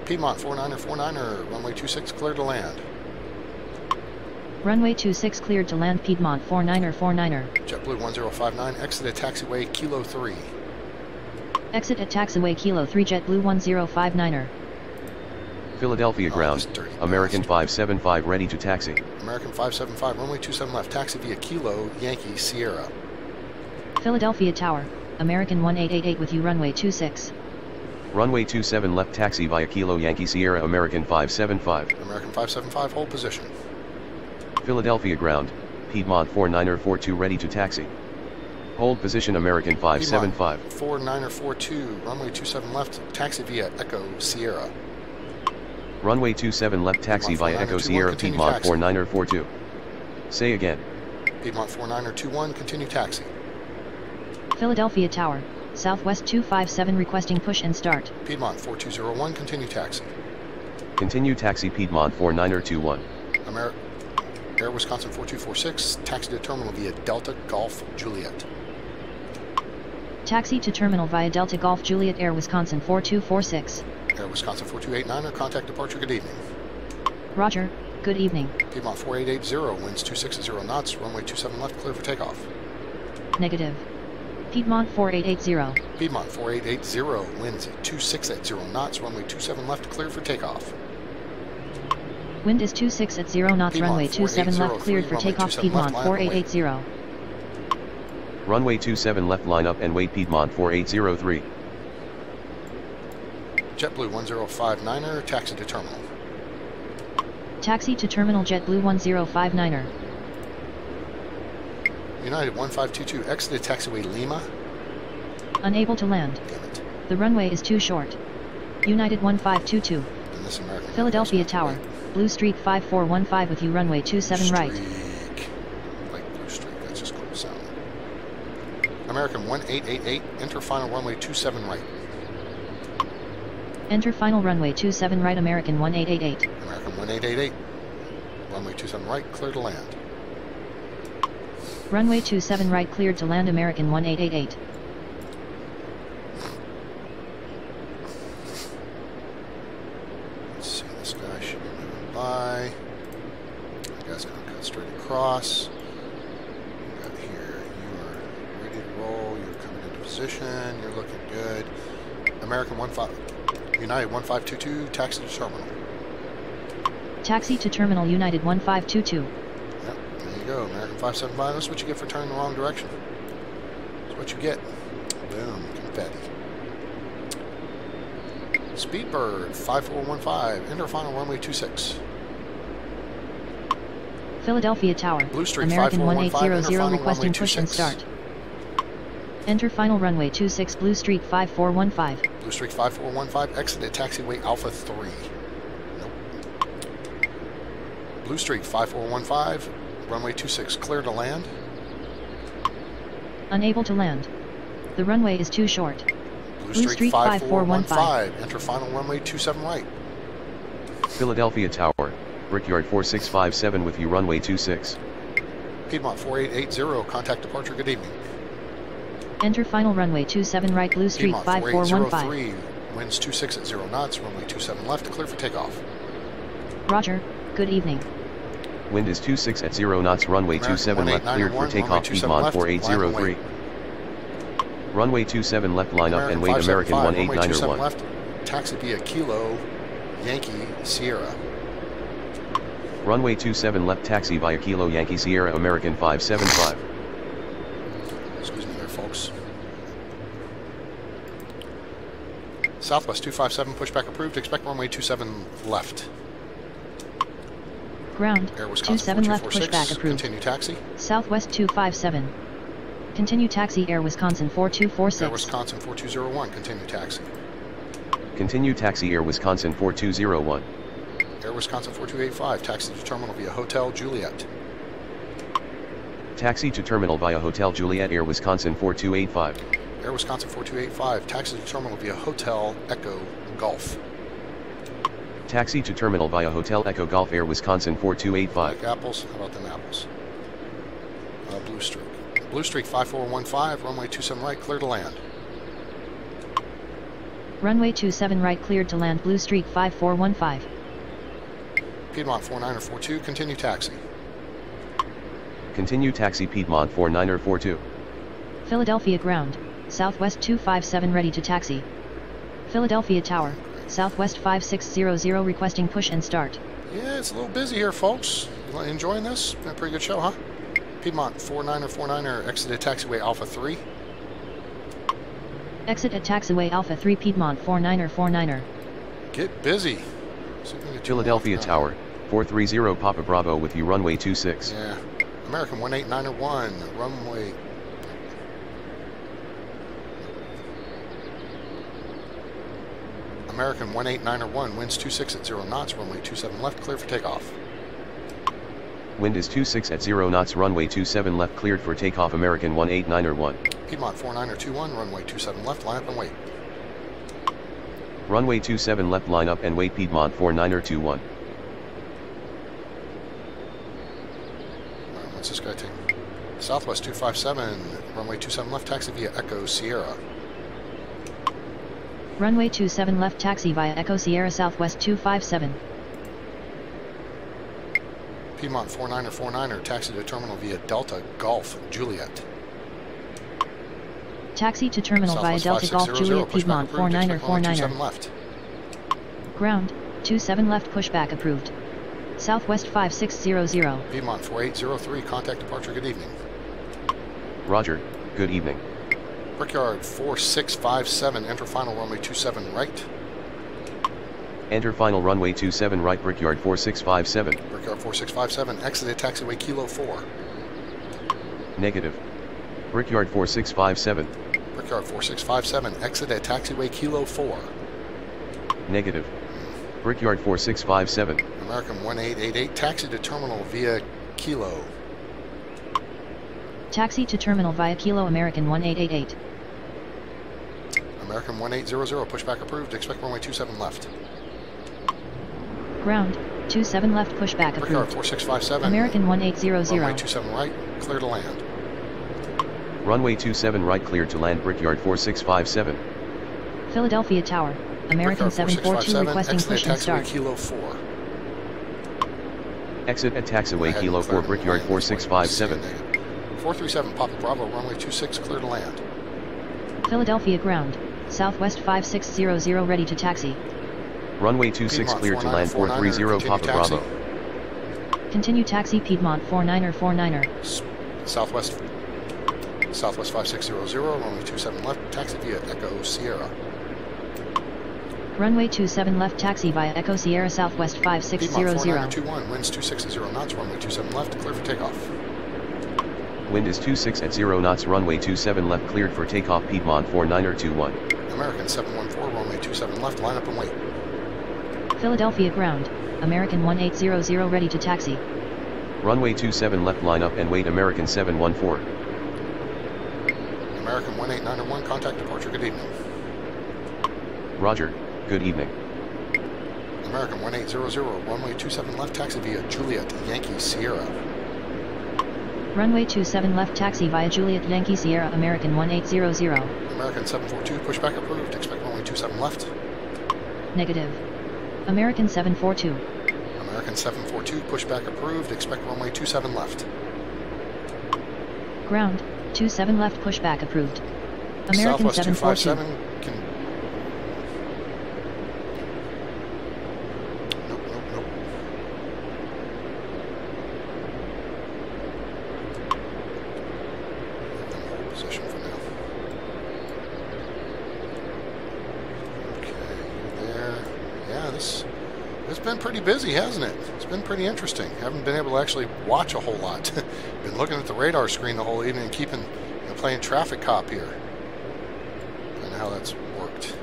Piedmont 4949er, runway 26 clear to land. Runway 26 cleared to land. Piedmont 4949er. JetBlue 1059, exit at taxiway Kilo 3. Exit at taxiway Kilo 3. JetBlue 1059er. Philadelphia ground, American 575 ready to taxi. American 575, runway 27 left, taxi via Kilo Yankee Sierra. Philadelphia Tower, American 1888 with you. Runway 26. Runway 27 left, taxi via Kilo Yankee Sierra. American 575. American 575, hold position. Philadelphia ground, Piedmont 4942 ready to taxi. Hold position. American 575. 4942, runway 27 left, taxi via Echo Sierra. Runway 27 left, taxi via Echo Sierra. Piedmont 4942. Say again. Piedmont 4921, continue taxi. Philadelphia Tower, Southwest 257 requesting push and start. Piedmont 4201, continue taxi. Continue taxi. Piedmont 4921. Air Wisconsin 4246, taxi to terminal via Delta Golf Juliet. Taxi to terminal via Delta Golf Juliet. Air Wisconsin 4246. Air Wisconsin 4289er, contact departure, good evening. Roger, good evening. Piedmont 4880, winds 26 at 0 knots, runway 27 left, clear for takeoff. Negative. Piedmont 4880. Piedmont 4880, winds 26 at 0 knots, runway 27 left, clear for takeoff. Wind is 26 at 0 knots. Piedmont Runway 27 left, cleared for takeoff. Piedmont 4880. Runway 27 left, line up and wait. Piedmont 4803. JetBlue 1059er, taxi to terminal. Taxi to terminal. JetBlue 1059er. United 1522, exited taxiway Lima. Unable to land. Damn it. The runway is too short. United 1522. And this American Philadelphia Tower, Blue Streak 5415 with you. Runway 27 right. Like Blue Streak, that's just cool sound. American 1888, enter final runway 27 right. Enter final runway 27 right. American 1888. American 1888, runway 27 right, clear to land. Runway 27 right cleared to land. American 1888. Let's see, this guy should be moving by. That guy's going to cut straight across. We got here, you are ready to roll, you're coming into position, you're looking good. American United 1522, taxi to terminal. Taxi to terminal. United 1522. Yep, there you go, American 575. That's what you get for turning the wrong direction. That's what you get. Boom, confetti. Speedbird 5415, enter final runway 26. Philadelphia Tower, Blue Streak American 5415, 1800 requesting push and start. Enter final runway 26. Blue Streak 5415. Blue Streak 5415, exit at taxiway Alpha 3. Nope. Blue Streak 5415, runway 26, clear to land. Unable to land. The runway is too short. Blue Streak 5415, enter final runway 27 right. Philadelphia Tower, Brickyard 4657 with you. Runway 26. Piedmont 4880, contact departure, good evening. Enter final runway 27 right. Blue Streak Piedmont 5415. 4803, winds 26 at 0 knots, runway 27 left, clear for takeoff. Roger, good evening. Wind is 26 at 0 knots. Runway 27 left, cleared for takeoff. Piedmont 4803. Runway 27 left, line up and wait. American 1891. Left, taxi via Kilo Yankee Sierra. Runway 27 left, taxi via Kilo Yankee Sierra. American 575. Southwest 257, pushback approved. Expect runway 27 left. Ground, Air Wisconsin 27 left, 4246, pushback approved. continue taxi. Southwest 257. Continue taxi, Air Wisconsin 4246. Air Wisconsin 4201, continue taxi. Continue taxi Air Wisconsin 4201. Air Wisconsin 4285, taxi to terminal via Hotel Juliet. Taxi to terminal via Hotel Juliet Air Wisconsin 4285. Air Wisconsin 4285, taxi to terminal via Hotel Echo Golf. Taxi to terminal via Hotel Echo Golf Air Wisconsin 4285. Like apples? How about them apples? Blue Streak. Blue Streak 5415, runway 27 right, clear to land. Runway 27 right, cleared to land. Blue Streak 5415. Piedmont 4942, continue taxi. Continue taxi Piedmont 4942. Philadelphia ground, Southwest 257 ready to taxi. Philadelphia Tower, Southwest 5600 requesting push and start. Yeah, it's a little busy here, folks. You enjoying this? Been a pretty good show, huh? Piedmont 4949, exited taxiway Alpha 3. Exit at taxiway Alpha 3 Piedmont 4949. Get busy. Philadelphia Tower, 430 Papa Bravo with you runway 26. Yeah. American 18901, runway. American 18901, winds 26 at 0 knots, runway 27 left, clear for takeoff. Wind is 26 at 0 knots, runway 27 left, cleared for takeoff. American 18901. Piedmont 4921, runway 27 left, line up and wait. Runway 27 left, line up and wait. Piedmont 4921. What's this guy take? Southwest 257, runway 27 left, taxi via Echo Sierra. Runway 27 left, taxi via Echo Sierra Southwest 257. Piedmont 4949, taxi to terminal via Delta Golf Juliet. Taxi to terminal Southwest via Delta Golf Juliet Piedmont 4949. left. Ground, 27 left, pushback approved. Southwest 5600. Piedmont 4803, contact departure, good evening. Roger, good evening. Brickyard 4657, enter final runway 27 right. Enter final runway 27 right. Brickyard 4657. Brickyard 4657, exited taxiway Kilo 4. Negative. Brickyard 4657. Brickyard 4657, exited taxiway Kilo 4. Negative. Brickyard 4657. American 1888, taxi to terminal via Kilo. Taxi to terminal via Kilo American 1888. American 1800, pushback approved, expect runway 27 left. Ground, 27 left, pushback Brickyard approved. 4657. American 1800. Runway 27 right, clear to land. Runway 27 right, cleared to land. Brickyard 4657. Philadelphia Tower, American Brickyard 742 requesting exited push and taxiway start. Kilo 4. Exit at taxiway Kilo 4. Brickyard 4657. 437 Papa Bravo, runway 26, clear to land. Philadelphia ground, Southwest 5600 ready to taxi. Runway 26 Piedmont cleared to land. 4949, 430 Papa continue Bravo. Continue taxi Piedmont 4949. Southwest 5600, runway 27 left, taxi via Echo Sierra. Runway 27 left, taxi via Echo Sierra Southwest Piedmont 5600. 4921, winds 26 at 0 knots, runway 27 left, clear for takeoff. Wind is 26 at 0 knots, runway 27 left, cleared for takeoff. Piedmont 4921. American 714, runway 27 left, line up and wait. Philadelphia ground, American 1800 ready to taxi. Runway 27 left, line up and wait. American 714. American 18901, contact departure, good evening. Roger, good evening. American 1800, runway 27 left, taxi via Juliet Yankee Sierra. Runway 27 left, taxi via Juliet Yankee Sierra American 1800. American 742, pushback approved, expect runway 27 left. Negative. American 742. American 742, pushback approved, expect runway 27 left. Ground, 27 left, pushback approved. American Southwest 742. 257, can... Nope. Hold position for now. Okay. been pretty busy, hasn't it? It's been pretty interesting. Haven't been able to actually watch a whole lot. Been looking at the radar screen the whole evening and keeping, playing traffic cop here. I don't know how that's worked.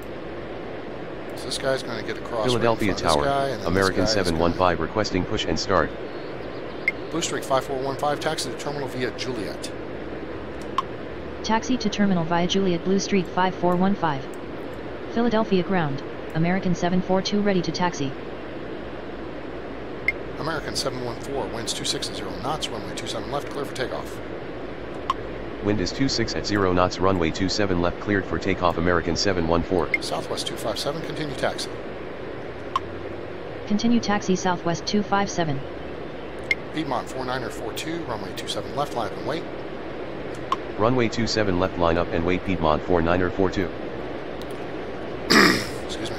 So this guy's going to get across. Philadelphia right in front of Tower, this guy, American 715 requesting push and start. Blue Streak 5415, taxi to terminal via Juliet. Taxi to terminal via Juliet Blue Street 5415. Philadelphia ground, American 742 ready to taxi. American 714, winds 260 knots, runway 27 left, clear for takeoff. Wind is 26 knots, runway 27 left, cleared for takeoff. American 714. Southwest 257, continue taxi. Continue taxi Southwest 257. Piedmont 4942, runway 27 left, line up and wait. Runway 27 left, line up and wait. Piedmont 4942. Excuse me.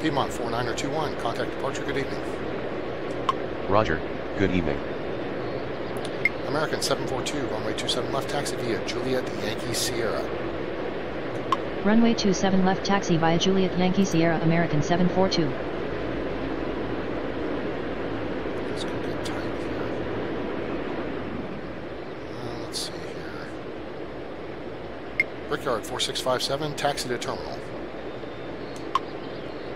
Piedmont 4921, contact departure, good evening. Roger, good evening. American 742, runway 27 left, taxi via Juliet Yankee Sierra. Runway 27 left, taxi via Juliet Yankee Sierra, American 742. Let's go get tight here. Let's see here. Brickyard 4657, taxi to terminal.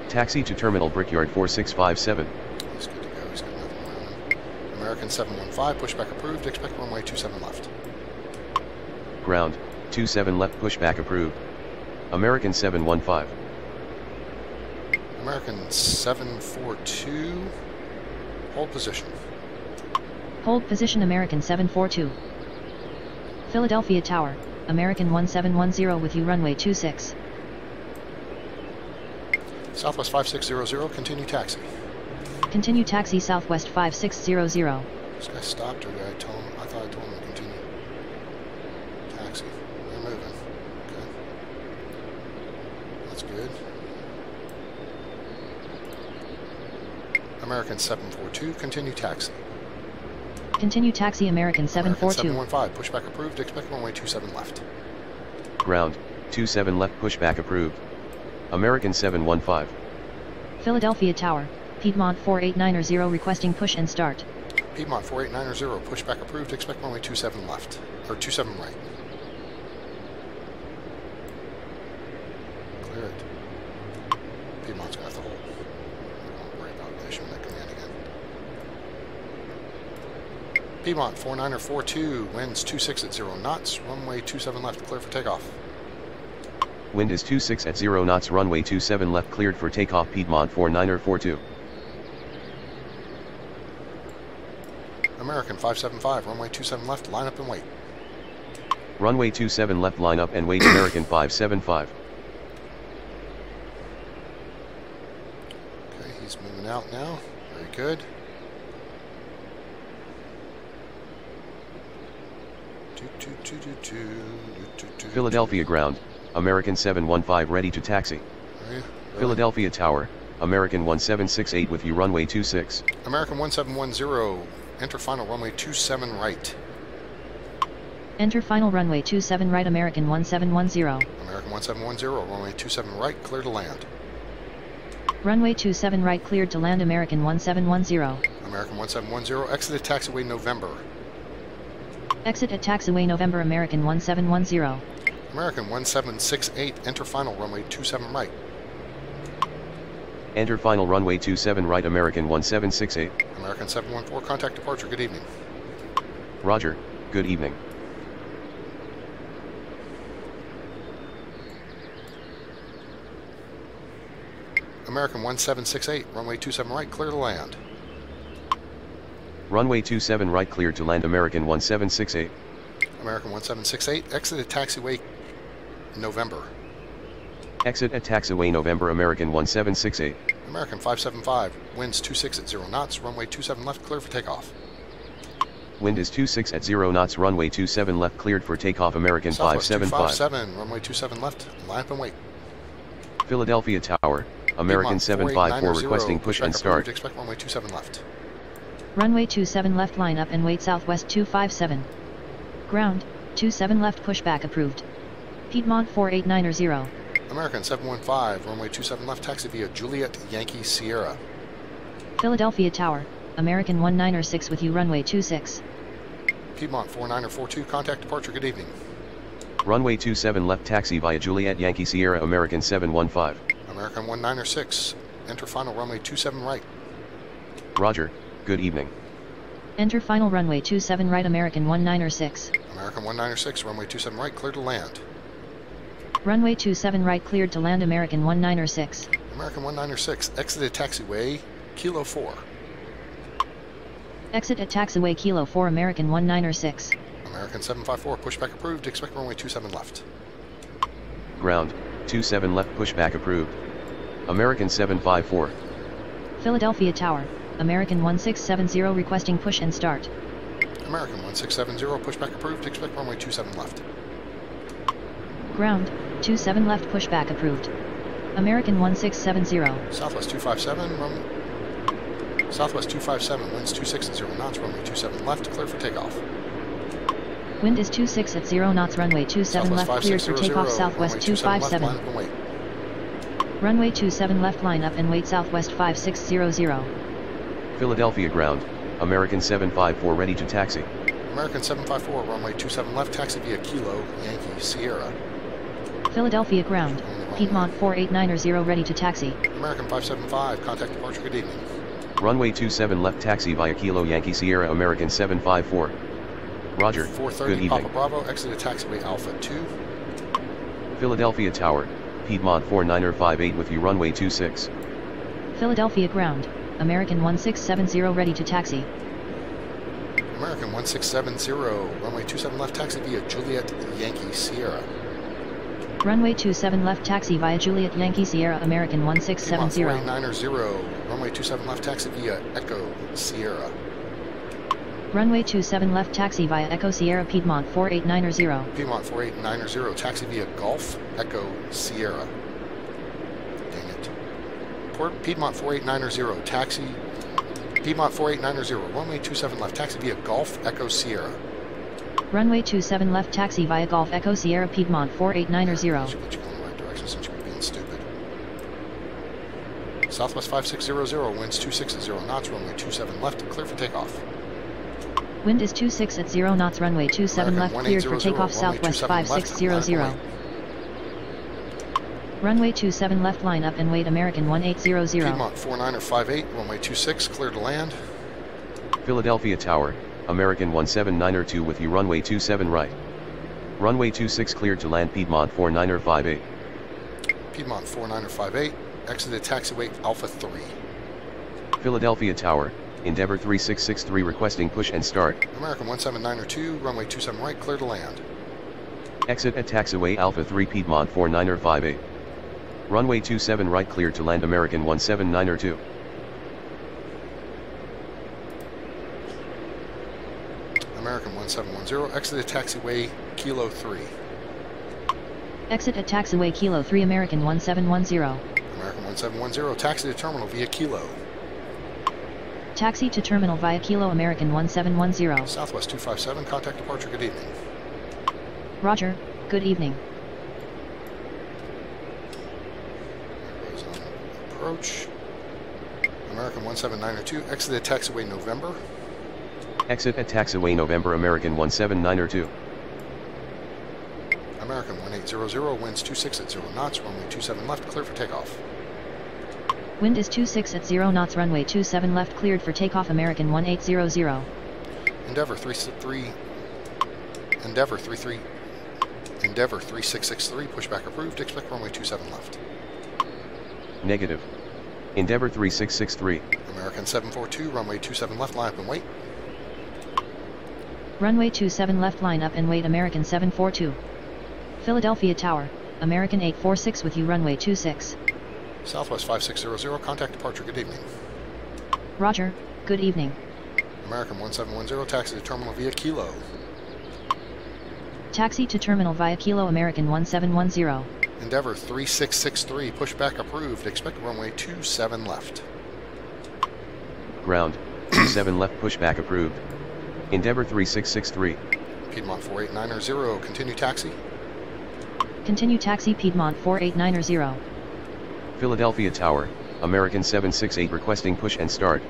Taxi to terminal Brickyard 4657. He's good to go, he's got nothing wrong. American 715, pushback approved, expect runway 27 left. Ground, 27 left, pushback approved. American 715. American 742, hold position. Hold position American 742. Philadelphia Tower, American 1710 with you runway 26. Southwest 5600, continue taxi. Continue taxi Southwest 5600. This guy stopped, or did I tell him? I thought I told him to continue taxi. They're moving. Okay. That's good. American 742, continue taxi. Continue taxi American 742. American 715, pushback approved, expect runway 27 left. Ground, 27 left, pushback approved. American 715. Philadelphia Tower, Piedmont 4890 requesting push and start. Piedmont 4890, pushback approved, expect runway 27 left, or 27 right. Clear it. Piedmont's going to have to hold. Don't worry about issuing that command again. Piedmont 4942, winds 260 knots, runway 27 left, clear for takeoff. Wind is 26 knots, runway 27 left, cleared for takeoff. Piedmont 4942. American 575, runway 27 left, line up and wait. Runway 27 left, line up and wait. American 575. Okay, he's moving out now. Very good. Philadelphia ground, American 715 ready to taxi. Really? Philadelphia Tower, American 1768 with you runway 26. American 1710, enter final runway 27 right. Enter final runway 27 right American 1710. American 1710, runway 27 right, clear to land. Runway 27 right cleared to land American 1710. American 1710, exit at taxiway November. Exit at taxiway November American 1710. American 1768, enter final runway 27 right. Enter final runway 27 right American 1768. American 714, contact departure, good evening. Roger, good evening. American 1768, runway 27 right, clear to land. Runway 27 right, cleared to land American 1768. American 1768, exit at taxiway November. Exit at taxiway November American 1768. American 575, winds 260 knots, runway 27 left, clear for takeoff. Wind is 26 knots, runway 27 left, cleared for takeoff. American Southwest 575. 257, runway 27 left, line up and wait. Philadelphia Tower, American 754 requesting push and start. Expect runway 27 left. Runway 27 left line up and wait Southwest 257. Ground, 27 left pushback approved. Piedmont 4890. American 715, runway 27 left, taxi via Juliet Yankee Sierra. Philadelphia Tower, American 196 with you runway 26. Piedmont 4942, contact departure, good evening. Runway 27 left taxi via Juliet Yankee Sierra American 715. American 196, enter final runway 27 right. Roger, good evening. Enter final runway 27 right American 196. American 196, runway 27 right, clear to land. Runway 27 right cleared to land American 196. American 196, exited taxiway, Kilo 4. Exit at taxiway Kilo 4 American 196. American 754, pushback approved, expect runway 27 left. Ground, 27 left pushback approved. American 754. Philadelphia Tower, American 1670 requesting push and start. American 1670, pushback approved, expect runway 27 left. Ground, 27 left pushback approved. American 1670. Southwest 257, Southwest 257, winds 26 at 0 knots, runway 27 left, clear for takeoff. Wind is 26 at 0 knots, runway 27 left cleared for takeoff, Southwest 257. Runway 27 left line up and wait, Southwest 5600. Philadelphia ground, American 754 ready to taxi. American 754, runway 27 left, taxi via Kilo, Yankee, Sierra. Philadelphia ground, Piedmont 4890 ready to taxi. American 575, contact departure, good evening. Runway 27 left taxi via Kilo Yankee Sierra American 754. Roger, 430, good evening. Papa Bravo, exited taxiway Alpha 2. Philadelphia Tower, Piedmont 4958 with you runway 26. Philadelphia ground, American 1670 ready to taxi. American 1670, runway 27 left, taxi via Juliet Yankee Sierra. Runway 27 left taxi via Juliet Yankee Sierra American 1670. 4890, runway 27 left, taxi via Echo Sierra. Runway 27 left taxi via Echo Sierra Piedmont 4890. Piedmont 4890, taxi via Golf Echo Sierra. Dang it. Piedmont 4890, taxi. Piedmont 4890, runway 27 left, taxi via Golf Echo Sierra. Runway 27 left taxi via Golf Echo Sierra Piedmont 4890. I should get you going in the right direction since you're being stupid. Southwest 5600, winds 26 at 0 knots, runway 27 left, clear for takeoff. Wind is 26 at 0 knots, runway 27 left cleared for takeoff, Southwest 5600. Runway 27 left line up and wait American 1800. Piedmont 4958, runway 26, clear to land. Philadelphia Tower, American 17902 with you runway 27 right. Runway 26 cleared to land Piedmont 4958. Piedmont 4958, exited taxiway Alpha 3. Philadelphia Tower, Endeavor 3663 requesting push and start. American 17902, runway 27 right, clear to land. Exit at taxiway Alpha 3 Piedmont 4958. Runway 27 right cleared to land American 17902. American 1710, exited taxiway Kilo 3. Exit at taxiway Kilo 3 American 1710. American 1710, taxi to terminal via Kilo. Taxi to terminal via Kilo American 1710. Southwest 257, contact departure, good evening. Roger, good evening. Approach. American 17902, exited taxiway November. Exit at taxiway November American 17902. American 1800, winds 26 at 0 knots, runway 27 left, clear for takeoff. Wind is 26 at 0 knots, runway 27 left cleared for takeoff American 1800. Endeavor 3663, pushback approved, expect runway 27 left. Negative. Endeavor 3663. American 742, runway 27 left, line up and wait. Runway 27 left line up and wait American 742. Philadelphia Tower, American 846 with you runway 26. Southwest 5600, contact departure, good evening. Roger, good evening. American 1710, taxi to terminal via Kilo. Taxi to terminal via Kilo American 1710. Endeavor 3663, pushback approved, expect runway 27 left. Ground, 27 left pushback approved. Endeavor 3663. Piedmont 4890, continue taxi. Continue taxi Piedmont 4890. Philadelphia Tower, American 768 requesting push and start.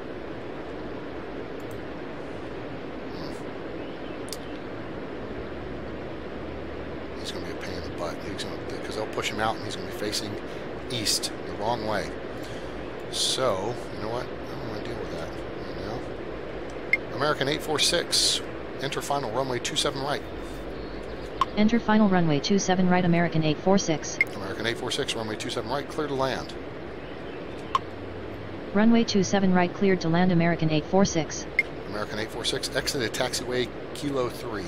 He's going to be a pain in the butt. Because they'll push him out and he's going to be facing east, the wrong way. So, you know what? I don't want to deal with that right now. American 846, enter final runway 27 right. Enter final runway 27 right, American 846. American 846, runway 27 right, clear to land. Runway 27 right cleared to land, American 846. American 846, exit at taxiway Kilo 3.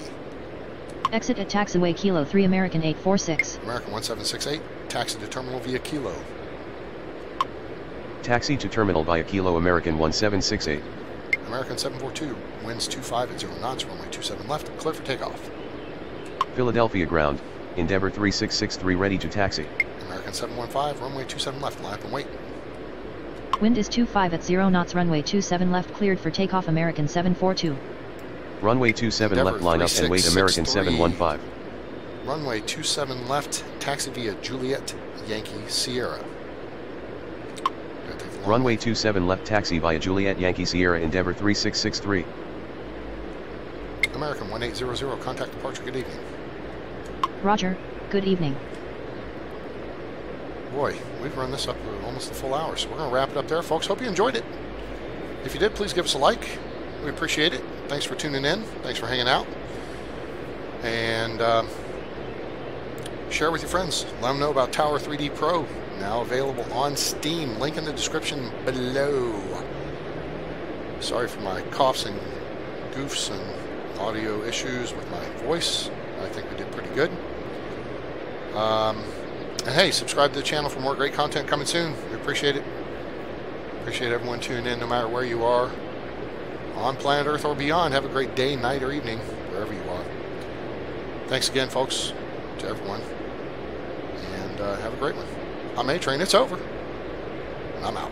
Exit at taxiway Kilo 3, American 846. American 1768, taxi to terminal via Kilo. Taxi to terminal via Kilo, American 1768. American 742, winds 25 at 0 knots, runway 27 left, clear for takeoff. Philadelphia ground, Endeavour 3663 ready to taxi. American 715, runway 27 left, line up and wait. Wind is 25 at 0 knots, runway 27 left cleared for takeoff, American 742. Runway 27 Endeavour left, line up and wait, American 715. Runway 27 left, taxi via Juliet Yankee Sierra. Runway 27 left, taxi via Juliet Yankee Sierra, Endeavour 3663. American 1800, contact departure, good evening. Roger, good evening. Boy, we've run this up almost a full hour, so we're going to wrap it up there, folks. Hope you enjoyed it. If you did, please give us a like. We appreciate it. Thanks for tuning in. Thanks for hanging out. And share with your friends. Let them know about Tower 3D Pro, now available on Steam. Link in the description below. Sorry for my coughs and goofs and audio issues with my voice. I think we did pretty good. And hey, subscribe to the channel for more great content coming soon. We appreciate it. Appreciate everyone tuning in no matter where you are on planet Earth or beyond. Have a great day, night, or evening, wherever you are. Thanks again, folks, to everyone. And have a great one. I'm A-Train. It's over. And I'm out.